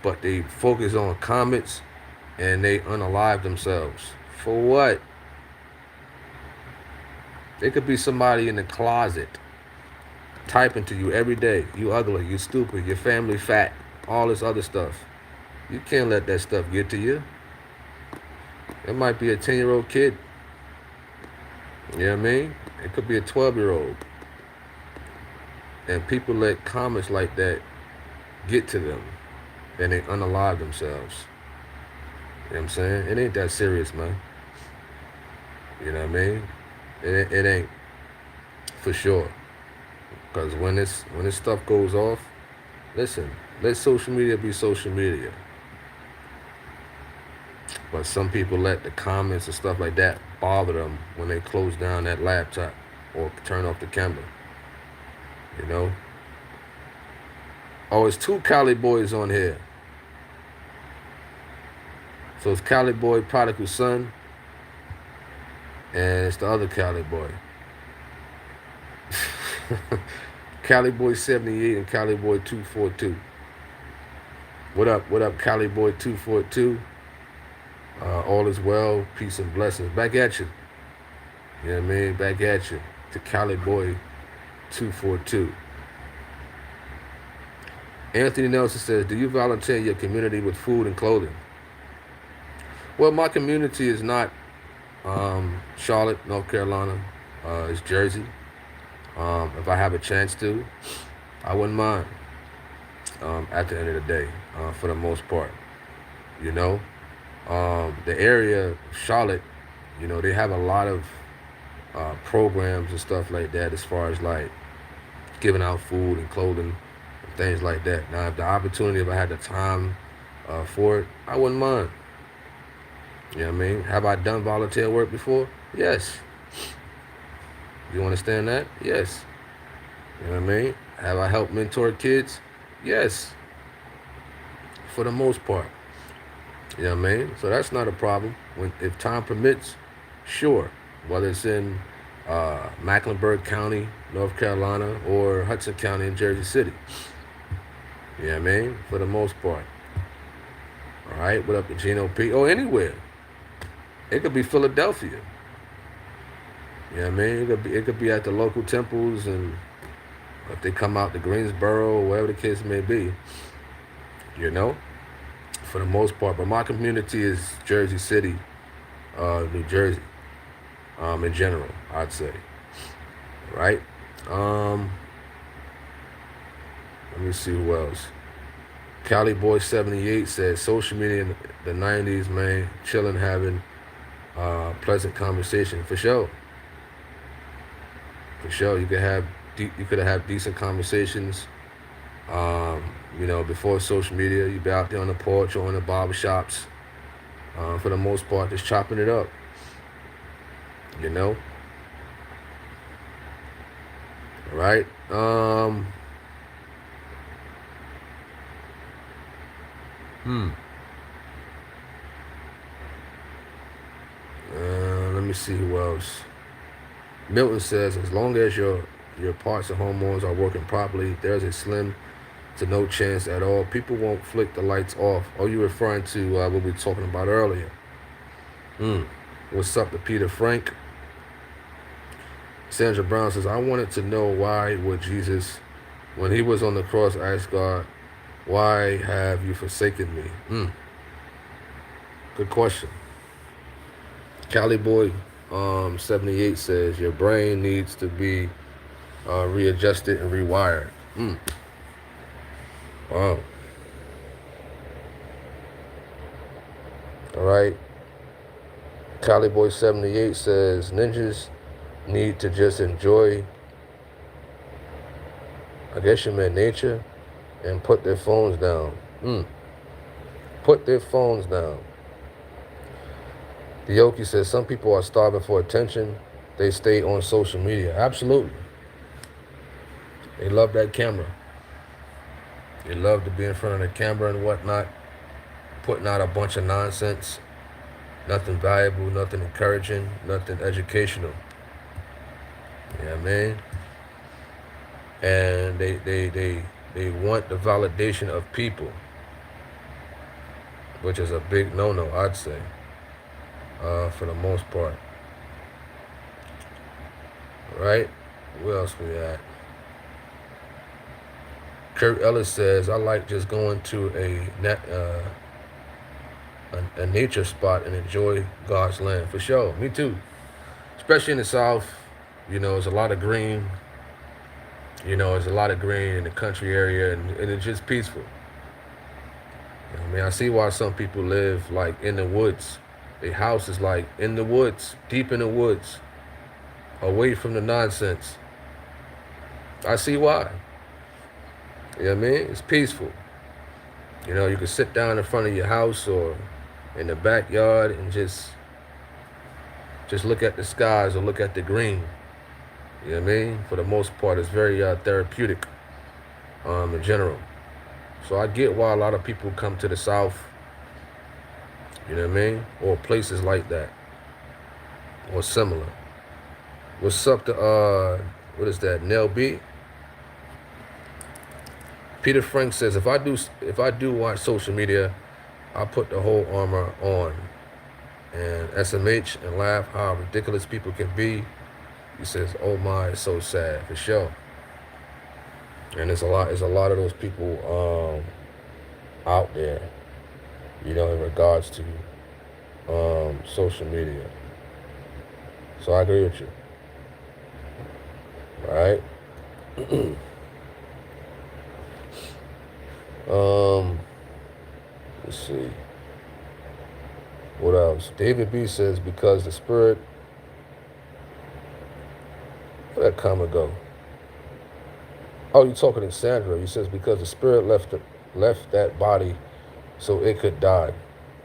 but they focus on comments and they unalive themselves. For what? They could be somebody in the closet typing to you every day. You ugly, you stupid, your family fat, all this other stuff. You can't let that stuff get to you. It might be a 10-year-old kid. You know what I mean? It could be a 12-year-old. And people let comments like that get to them. And they unalive themselves. You know what I'm saying? It ain't that serious, man. You know what I mean? It ain't. For sure. Because when this stuff goes off, listen, let social media be social media. But some people let the comments and stuff like that bother them when they close down that laptop or turn off the camera. You know? Oh, it's two Cali boys on here. So it's Cali Boy Prodigal Son, and it's the other Cali Boy. Cali Boy 78 and Cali Boy 242. What up, Cali Boy 242? All is well, peace and blessings. Back at you. You know what I mean? Back at you. To Cali Boy 242. Anthony Nelson says, do you volunteer your community with food and clothing? Well, my community is not Charlotte, North Carolina. It's Jersey. If I have a chance to, I wouldn't mind at the end of the day, for the most part. You know? The area, Charlotte, you know, they have a lot of programs and stuff like that as far as like giving out food and clothing and things like that. Now, if the opportunity, if I had the time for it, I wouldn't mind. You know what I mean? Have I done volunteer work before? Yes. You understand that? Yes. You know what I mean? Have I helped mentor kids? Yes. For the most part. You know what I mean? So that's not a problem. If time permits, sure. Whether it's in Mecklenburg County, North Carolina, or Hudson County in Jersey City. You know what I mean? For the most part. All right, what up to Gino P? Oh, anywhere. It could be Philadelphia. You know what I mean? It could be at the local temples, and if they come out to Greensboro, wherever the case may be. You know? For the most part. But my community is Jersey City, New Jersey. In general, I'd say. Right? Let me see who else. Cali Boy 78 says social media in the 90s, man, chilling, having pleasant conversation. For sure. For sure. You could have decent conversations You know, before social media, you'd be out there on the porch or in the barber shops. For the most part, just chopping it up. You know, right? Hmm. Let me see who else. Milton says, as long as your parts and hormones are working properly, there's a slim to no chance at all. People won't flick the lights off. Are you referring to what we were talking about earlier? What's up to Peter Frank? Sandra Brown says, I wanted to know why would Jesus, when he was on the cross, ask God, why have you forsaken me? Good question. Cali Boy 78 says, your brain needs to be readjusted and rewired. Wow. All right. Cali Boy 78 says, ninjas need to just enjoy, I guess you meant nature, and put their phones down. Put their phones down. The Yoki says, some people are starving for attention. They stay on social media. Absolutely. They love that camera. They love to be in front of the camera and whatnot, putting out a bunch of nonsense. Nothing valuable, nothing encouraging, nothing educational. You know what I mean? And they want the validation of people, which is a big no-no, I'd say, for the most part. Right? Where else we at? Kurt Ellis says, I like just going to a nature spot and enjoy God's land. For sure. Me too. Especially in the South, you know, there's a lot of green. You know, there's a lot of green in the country area, and it's just peaceful. You know, I mean, I see why some people live like in the woods. Their house is like in the woods, deep in the woods, away from the nonsense. I see why. You know what I mean? It's peaceful. You know, you can sit down in front of your house or in the backyard and just look at the skies or look at the green. You know what I mean? For the most part, it's very therapeutic in general. So I get why a lot of people come to the South, you know what I mean? Or places like that, or similar. What's up to, what is that, Nell B? Peter Frank says, if I do watch social media, I put the whole armor on and SMH and laugh how ridiculous people can be. He says, oh my, it's so sad, for sure. And there's a lot of those people out there, you know, in regards to social media. So I agree with you. All right. Let's see. What else? David B says, because the spirit, where'd that comment go? Oh, you're talking to Sandra. He says, because the spirit left that body so it could die.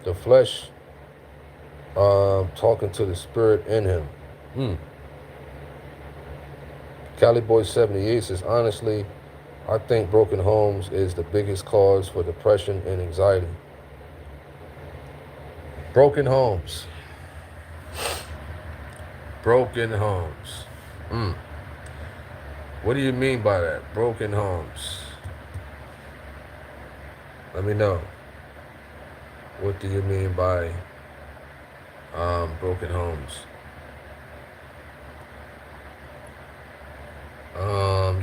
The flesh talking to the spirit in him. Cali Boy 78 says, honestly, I think broken homes is the biggest cause for depression and anxiety. Broken homes. Broken homes. What do you mean by that? Broken homes. Let me know. What do you mean by broken homes?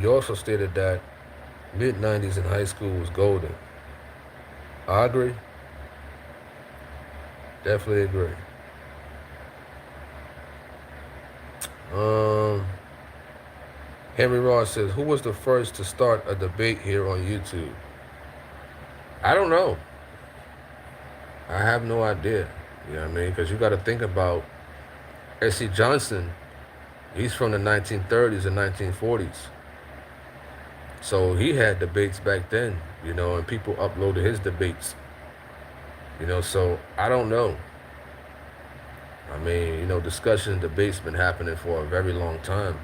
You also stated that mid-90s in high school was golden. I agree. Definitely agree. Henry Ross says, who was the first to start a debate here on YouTube? I don't know. I have no idea. You know what I mean? Because you got to think about S.C. Johnson. He's from the 1930s and 1940s. So he had debates back then, and people uploaded his debates, so I don't know. I mean, discussion and debates been happening for a very long time.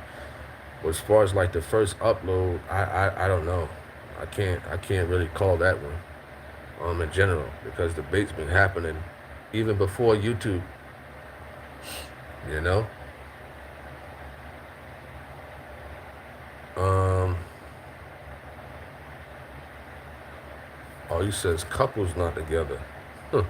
But as far as like the first upload, I don't know. I can't really call that one in general, because debates been happening even before YouTube, you know. Um oh, he says couples not together. Huh.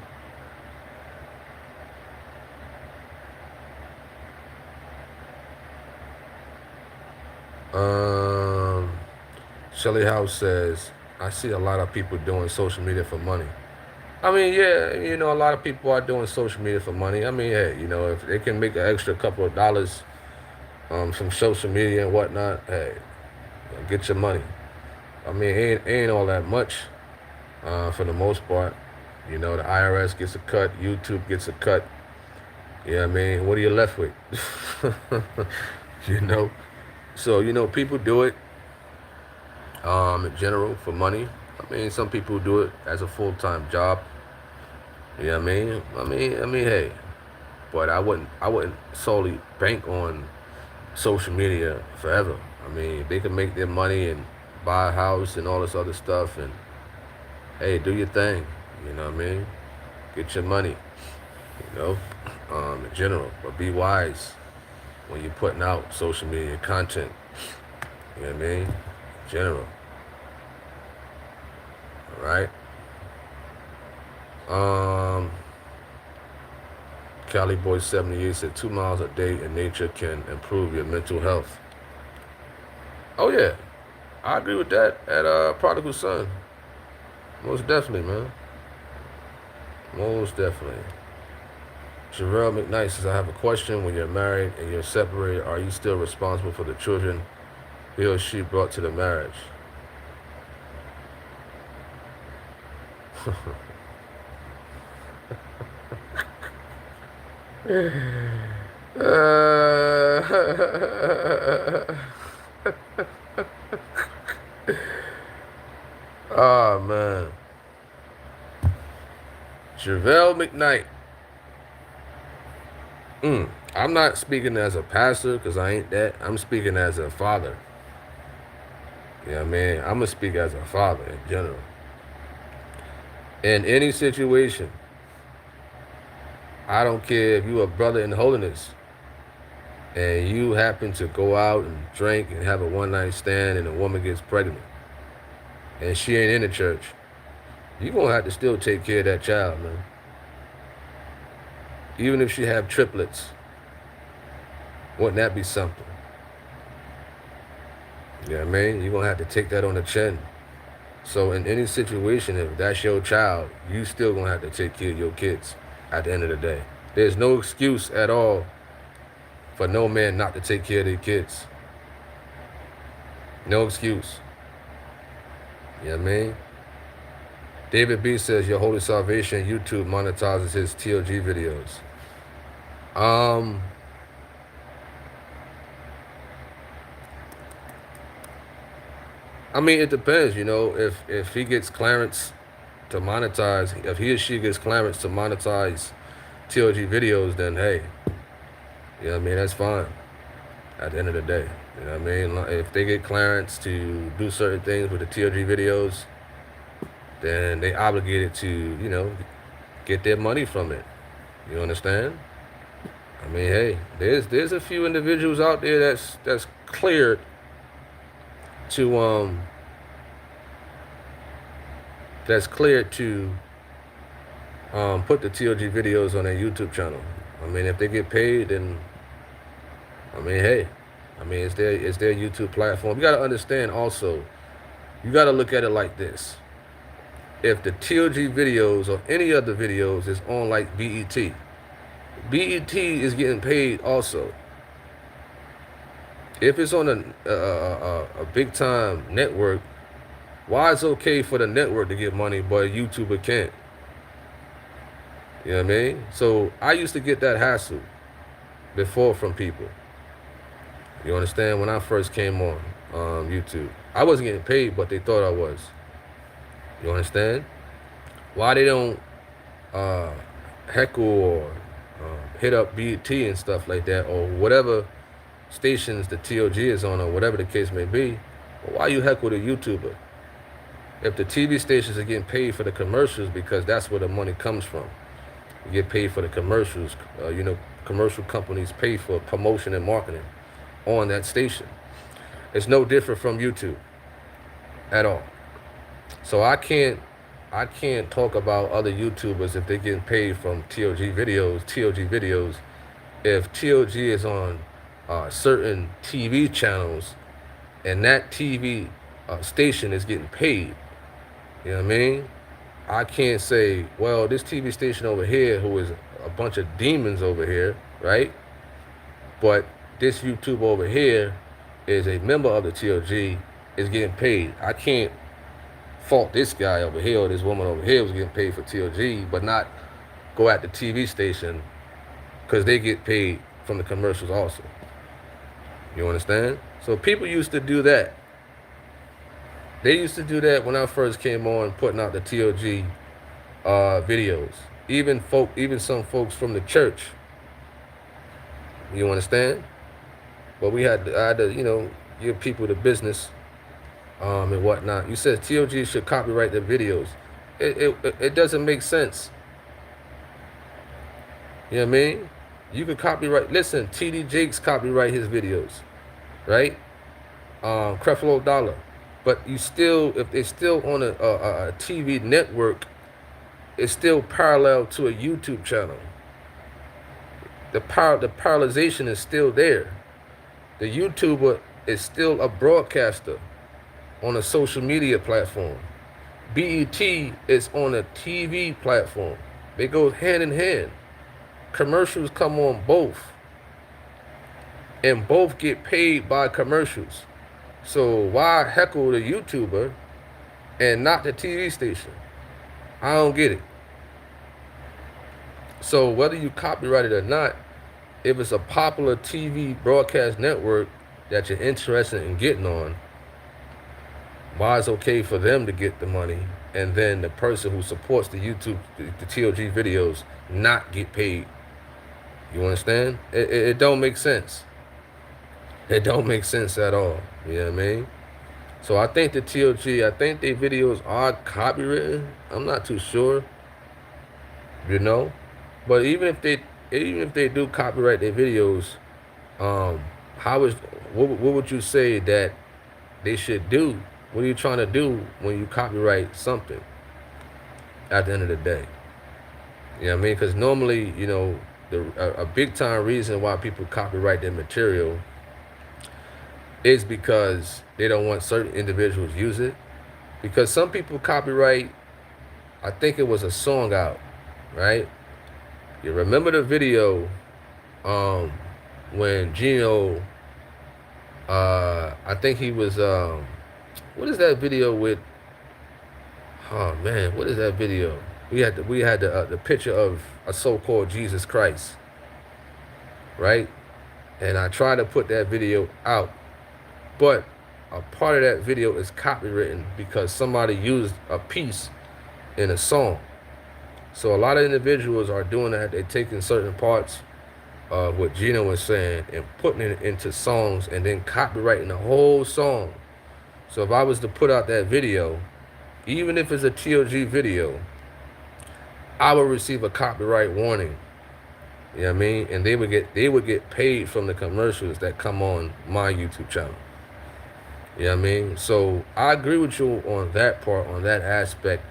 Um Shelly House says, I see a lot of people doing social media for money. I mean, yeah, a lot of people are doing social media for money. I mean, hey, if they can make an extra couple of dollars from social media and whatnot, hey, get your money. I mean, ain't all that much for the most part. The IRS gets a cut, YouTube gets a cut. Yeah, I mean, what are you left with? you know? So, people do it in general for money. I mean, some people do it as a full-time job. You know what I mean? I mean, hey, but I wouldn't solely bank on social media forever. I mean, they can make their money and buy a house and all this other stuff, and hey, do your thing. You know what I mean? Get your money. You know, in general, but be wise when you're putting out social media content. You know what I mean? In general. All right. Cali Boy 78 said 2 miles a day in nature can improve your mental health. Oh yeah, I agree with that at Prodigal Son. Most definitely, man. Most definitely. Jarrell McKnight says, I have a question. When you're married and you're separated, are you still responsible for the children he or she brought to the marriage? Oh, man. Javelle McKnight. I'm not speaking as a pastor, because I ain't that. I'm speaking as a father. You know what I mean? I'm going to speak as a father in general. In any situation, I don't care if you're a brother in holiness and you happen to go out and drink and have a one-night stand and a woman gets pregnant and she ain't in the church, you're going to have to still take care of that child, man. Even if she have triplets, wouldn't that be something? You know what I mean? You're going to have to take that on the chin. So in any situation, if that's your child, you still going to have to take care of your kids at the end of the day. There's no excuse at all for no man not to take care of their kids. No excuse. You know what I mean? David B says, Your Holy Salvation, YouTube monetizes his TLG videos. I mean, it depends, if he gets clearance to monetize, if he or she gets clearance to monetize TLG videos, then hey, you know what I mean, that's fine at the end of the day. You know what I mean? If they get clearance to do certain things with the TLG videos, then they obligated to, get their money from it. You understand? I mean, hey, there's a few individuals out there that's cleared to put the TLG videos on their YouTube channel. I mean, if they get paid, then I mean, hey, I mean, it's their YouTube platform. You got to understand also, you got to look at it like this. If the TLG videos or any other videos is on like BET is getting paid also. If it's on a big time network, why it's okay for the network to get money but YouTuber can't? You know what I mean? So I used to get that hassle before from people. You understand? When I first came on, YouTube. I wasn't getting paid, but they thought I was. You understand? Why they don't uh, heckle or hit up BT and stuff like that, or whatever stations the TOG is on, or whatever the case may be. Well, why you heckle the YouTuber? If the TV stations are getting paid for the commercials, because that's where the money comes from. You get paid for the commercials. Commercial companies pay for promotion and marketing on that station. It's no different from YouTube at all. So I can't talk about other YouTubers if they're getting paid from TOG videos. If TOG is on certain TV channels and that TV station is getting paid, you know what I mean? I can't say, well, this TV station over here, who is a bunch of demons over here, right? But this YouTube over here is a member of the TOG, is getting paid. I can't fault this guy over here or this woman over here was getting paid for TOG, but not go at the TV station because they get paid from the commercials also. You understand? So people used to do that. They used to do that when I first came on, putting out the TOG videos. Even some folks from the church. You understand? But I had to, give people the business and whatnot. You said TOG should copyright their videos. It doesn't make sense. You know what I mean? You could copyright. Listen, TD Jakes copyright his videos, right? Creflo Dollar. But if they're still on a TV network, it's still parallel to a YouTube channel. The parallelization is still there. The YouTuber is still a broadcaster on a social media platform. BET is on a TV platform. They go hand in hand. Commercials come on both. And both get paid by commercials. So why heckle the YouTuber and not the TV station? I don't get it. So whether you copyright it or not, if it's a popular TV broadcast network that you're interested in getting on, why it's okay for them to get the money and then the person who supports the YouTube, the TOG videos, not get paid? You understand? It don't make sense. It don't make sense at all. You know what I mean? So I think the TOG, I think their videos are copywritten. I'm not too sure. But even if they do copyright their videos, what would you say that they should do? What are you trying to do when you copyright something at the end of the day? You know what I mean? Because normally, a big time reason why people copyright their material is because they don't want certain individuals use it. Because some people copyright, I think it was a song out, right? You remember the video when Gino, I think he was, what is that video with? Oh man, what is that video? We had the picture of a so-called Jesus Christ, right? And I tried to put that video out, but a part of that video is copywritten because somebody used a piece in a song. So a lot of individuals are doing that. They're taking certain parts of what Gino was saying and putting it into songs and then copywriting the whole song. So if I was to put out that video, even if it's a TOG video, I would receive a copyright warning. You know what I mean? And they would get paid from the commercials that come on my YouTube channel. You know what I mean? So I agree with you on that part, on that aspect,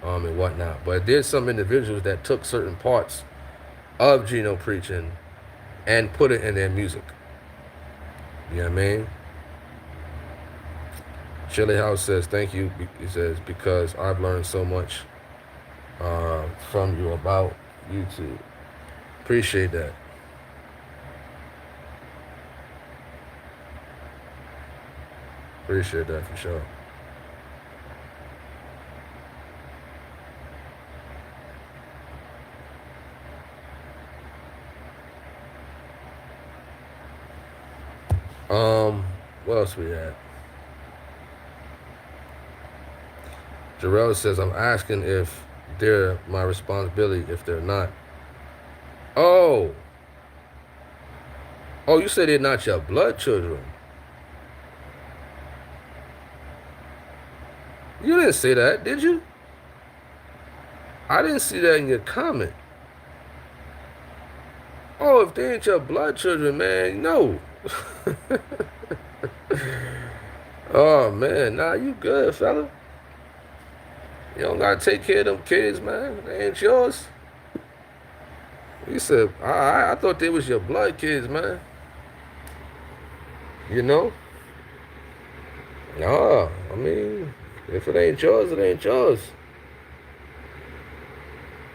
and whatnot. But there's some individuals that took certain parts of Gino preaching and put it in their music. You know what I mean? Chili House says, thank you. He says, because I've learned so much from you about YouTube. Appreciate that. Appreciate that for sure. What else we had? Jarrell says, I'm asking if they're my responsibility if they're not. Oh. Oh, you said they're not your blood children. You didn't say that, did you? I didn't see that in your comment. Oh, if they ain't your blood children, man, no. Oh, man, nah, you good, fella. You don't gotta take care of them kids, man. They ain't yours. You said, I thought they was your blood kids, man. You know? Nah, I mean, if it ain't yours, it ain't yours.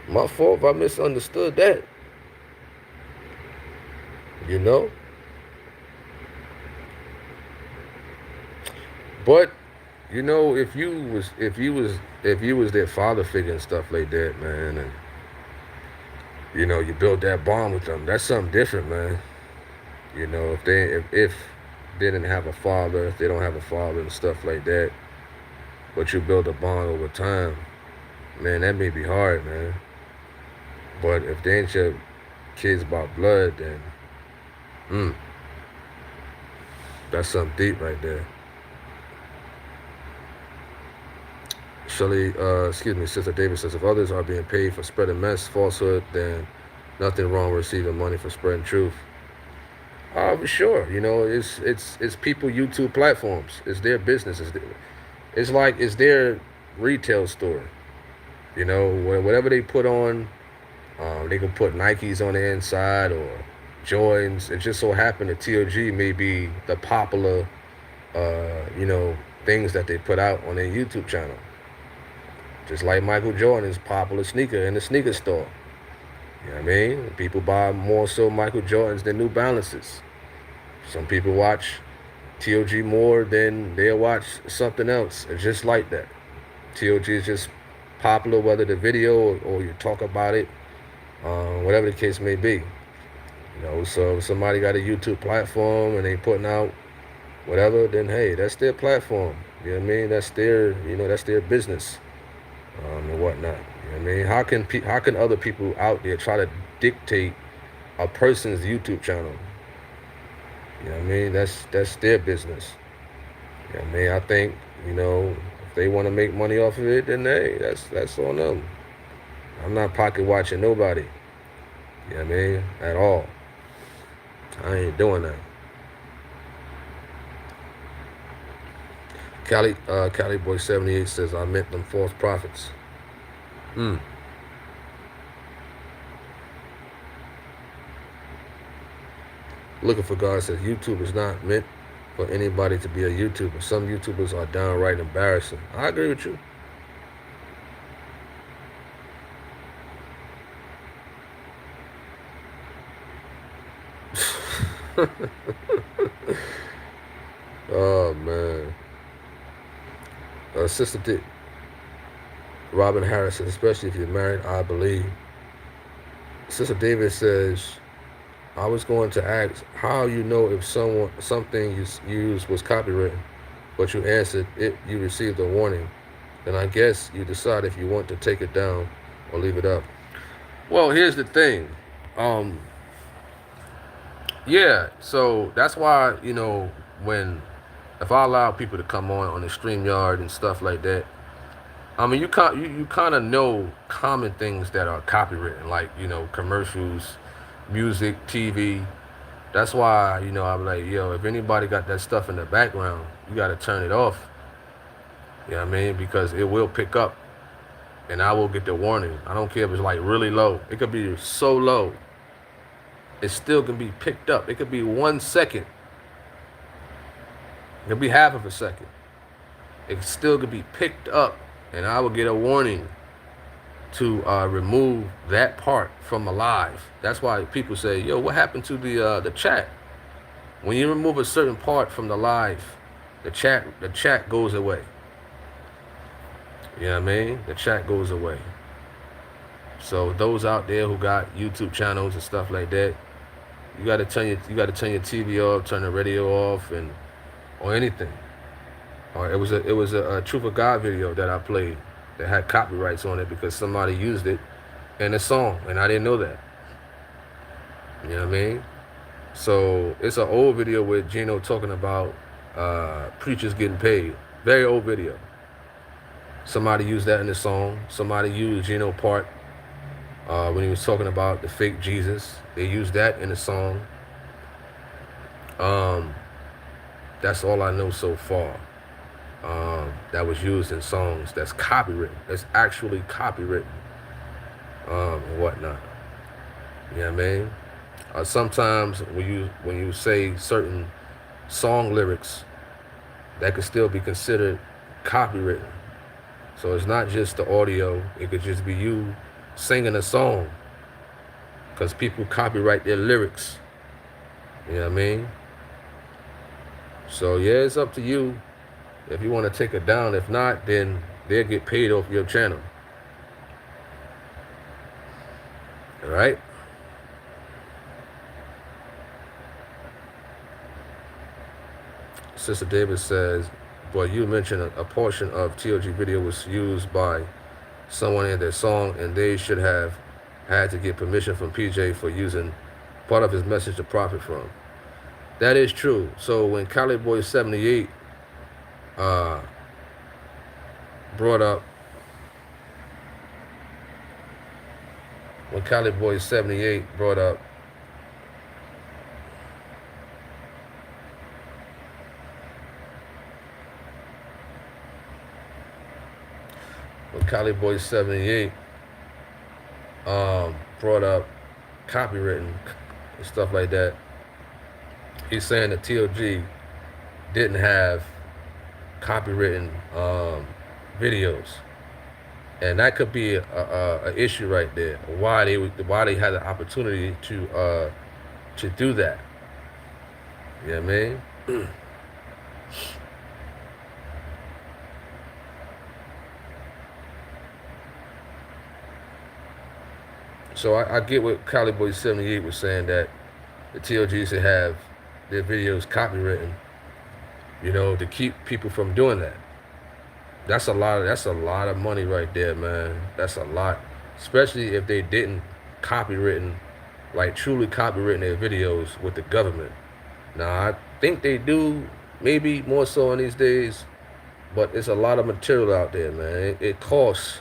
My fault if I misunderstood that. You know? But, you know, if you was their father figure and stuff like that, man, and you know, you built that bond with them, that's something different, man. You know, if they didn't have a father, if they don't have a father and stuff like that, but you build a bond over time, man, that may be hard, man. But if they ain't your kids by blood, then that's something deep right there. Sister Davis says, if others are being paid for spreading mess, falsehood, then nothing wrong with receiving money for spreading truth. For sure. You know, it's people YouTube platforms. It's their business. It's their retail store. You know, whatever they put on, they can put Nikes on the inside or Jordans. It just so happened that TOG may be the popular, things that they put out on their YouTube channel. Just like Michael Jordan's popular sneaker in the sneaker store. You know what I mean? People buy more so Michael Jordans than New Balances. Some people watch TOG more than they'll watch something else. It's just like that. TOG is just popular, whether the video or you talk about it, whatever the case may be. You know, so if somebody got a YouTube platform and they putting out whatever, then hey, that's their platform. You know what I mean? That's their business. And whatnot. You know what I mean? How can other people out there try to dictate a person's YouTube channel? You know what I mean? That's their business. You know what I mean? I think, if they want to make money off of it, then hey, that's on them. I'm not pocket watching nobody. You know what I mean? At all. I ain't doing that. Cali Boy 78 says, I meant them false prophets. Looking for God says, YouTube is not meant for anybody to be a YouTuber. Some YouTubers are downright embarrassing. I agree with you. Oh, man. Sister Robin Harrison, especially if you're married, I believe. Sister David says, I was going to ask how you know if something you used was copywritten, but you answered you received a warning. Then I guess you decide if you want to take it down or leave it up. Well, here's the thing. Yeah, so that's why, if I allow people to come on the StreamYard and stuff like that, I mean, you kind of know common things that are copywritten, like, commercials, music, TV. That's why, I'm like, if anybody got that stuff in the background, you got to turn it off. You know what I mean? Because it will pick up and I will get the warning. I don't care if it's like really low. It could be so low. It still can be picked up. It could be 1 second. It could be half of a second. It still could be picked up and I will get a warning to remove that part from a live. That's why people say, yo, what happened to the chat? When you remove a certain part from the live, the chat goes away. You know what I mean? The chat goes away. So those out there who got YouTube channels and stuff like that, you gotta turn your TV off, turn the radio off, or anything. Or it was a Truth of God video that I played. that had copyrights on it because somebody used it in a song, and I didn't know that. You know what I mean? So it's an old video with Gino talking about preachers getting paid. Very old video. Somebody used that in the song. Somebody used Gino part when he was talking about the fake Jesus. They used that in the song. That's all I know so far. That was used in songs that's copywritten. That's actually copywritten and whatnot. You know what I mean? Sometimes when you say certain song lyrics, that could still be considered copywritten. So it's not just the audio. It could just be you singing a song, because people copyright their lyrics. You know what I mean? So yeah, it's up to you if you want to take it down. If not, then they'll get paid off your channel. All right? Sister Davis says, but you mentioned a portion of TLG video was used by someone in their song, and they should have had to get permission from PJ for using part of his message to profit from. That is true. So when Cali Boy 78 brought up, when Cali Boy 78 brought up Cali Boy 78 brought up copywritten and stuff like that, he's saying that TLG didn't have copywritten videos, and that could be a issue right there. Why they had the opportunity to do that? You know what I mean? So I get what Cali Boy 78 was saying, that the TLG should have their videos copywritten, you know, to keep people from doing that. That's a lot of money right there, man. That's a lot, especially if they didn't copywritten, like truly copywritten their videos with the government. Now I think they do, maybe more so in these days, but it's a lot of material out there, man. It costs.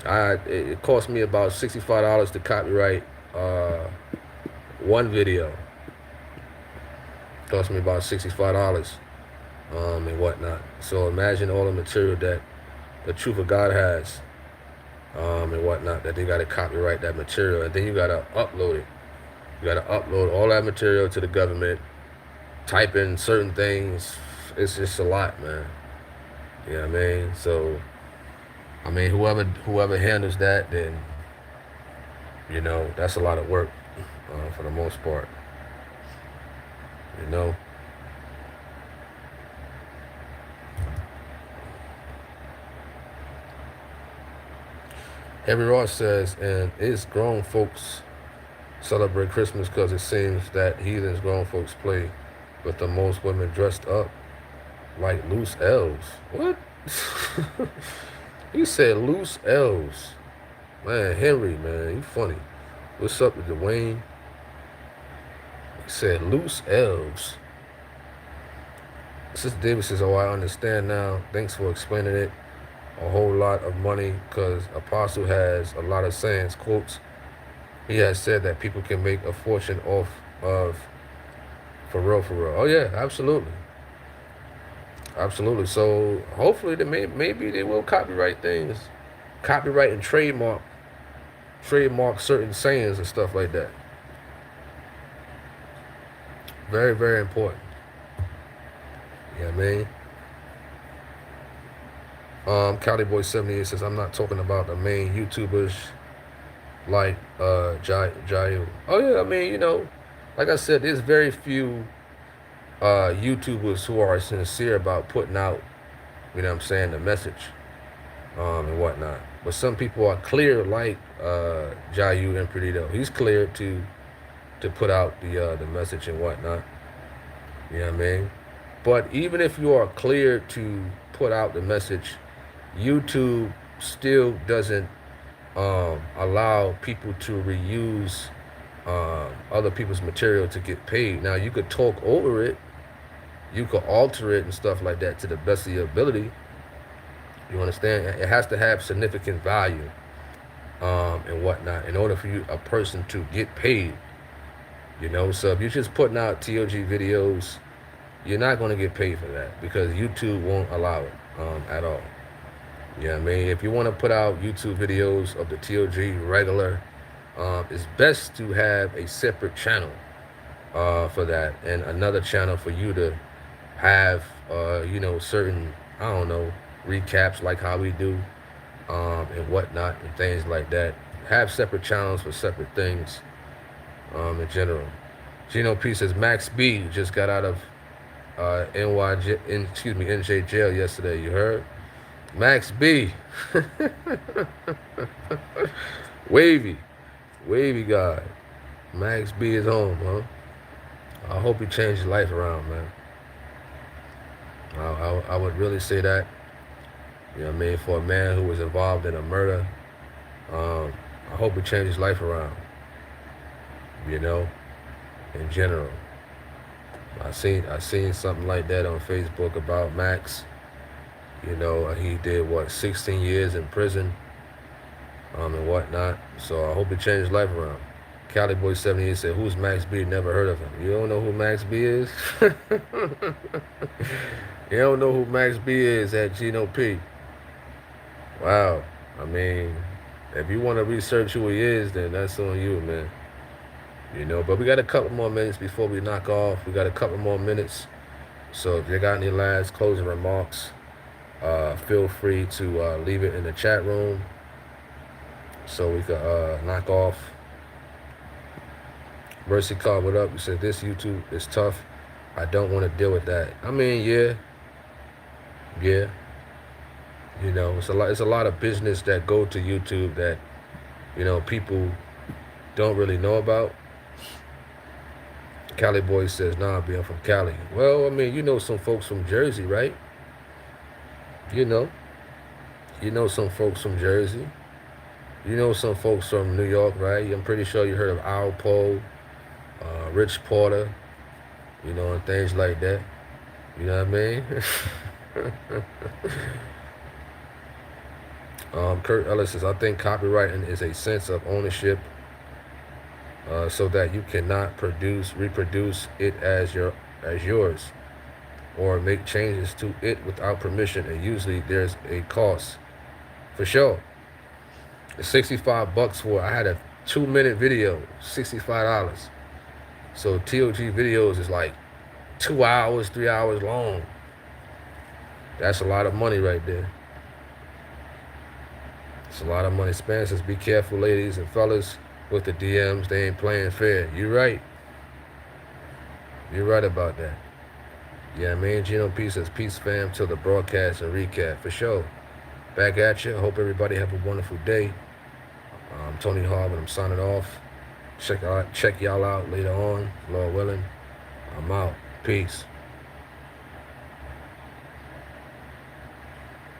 It cost me about $65 to copyright one video. It cost me about $65 and whatnot. So imagine all the material that the Truth of God has and whatnot, that they got to copyright that material, and then you got to upload it. You got to upload all that material to the government, type in certain things. It's just a lot, man. You know what I mean? So I mean, whoever handles that, then, you know, that's a lot of work for the most part, you know. Heavy Ross says, and it's grown folks celebrate Christmas because it seems that heathens grown folks play with the most women dressed up like loose elves. What? He said loose elves. Man, Henry, man, you funny. What's up with Dwayne? He said loose elves. Sister Davis says, oh, I understand now. Thanks for explaining it. A whole lot of money, because Apostle has a lot of sayings, quotes. He has said that people can make a fortune off of, for real, for real. Oh yeah, absolutely. Absolutely. So hopefully maybe they will copyright things, copyright and trademark certain sayings and stuff like that. Very, very important. You know what I mean? Cali Boy 78 says, I'm not talking about the main YouTubers like Jayu. Oh yeah, I mean, you know, like I said, there's very few YouTubers who are sincere about putting out, you know what I'm saying, the message and whatnot. But some people are clear, like Jayu and Perdido. He's clear to put out the message and whatnot. You know what I mean? But even if you are clear to put out the message, YouTube still doesn't allow people to reuse other people's material to get paid. Now, you could talk over it, you could alter it and stuff like that to the best of your ability. You understand? It has to have significant value and whatnot in order for a person to get paid. So if you're just putting out TOG videos, you're not going to get paid for that because YouTube won't allow it at all. I mean? If you want to put out YouTube videos of the TOG regular, it's best to have a separate channel for that and another channel for you to have, certain, I don't know, recaps like how we do and whatnot and things like that. Have separate channels for separate things in general. Gino P says Max B just got out of NJ jail yesterday. You heard? Max B. Wavy guy. Max B is home, huh? I hope he changed his life around, man. I would really say that. You know what I mean? For a man who was involved in a murder, I hope he changed his life around. In general. I seen something like that on Facebook about Max. He did 16 years in prison, and whatnot. So I hope he changed his life around. Cali Boy 78 said, "Who's Max B? Never heard of him." You don't know who Max B is? You don't know who Max B is at Gino P. Wow. I mean, if you want to research who he is, then that's on you, man. But we got a couple more minutes before we knock off. We got a couple more minutes. So if you got any last closing remarks, feel free to leave it in the chat room so we can knock off. Mercy Call, what up? You said this YouTube is tough. I don't want to deal with that. I mean, yeah. It's a lot of business that go to YouTube that people don't really know about. Cali Boy says, "Nah, I'm from Cali." Well, I mean, some folks from Jersey, right? Some folks from Jersey. Some folks from New York, right? I'm pretty sure you heard of Al Poe, Rich Porter, and things like that. You know what I mean? Kurt Ellis says, "I think copywriting is a sense of ownership so that you cannot reproduce it as yours, or make changes to it without permission, and usually there's a cost." For sure. It's $65 for, I had a 2-minute video, $65. So TOG videos is like 2 hours, 3 hours long. That's a lot of money right there. It's a lot of money. Span says, "Be careful, ladies and fellas, with the DMs. They ain't playing fair." You're right. You're right about that. Yeah, man. Gino P says, "Peace, fam, till the broadcast and recap." For sure. Back at you. I hope everybody have a wonderful day. Tony Harvin, I'm signing off. Check y'all out later on, Lord willing. I'm out. Peace.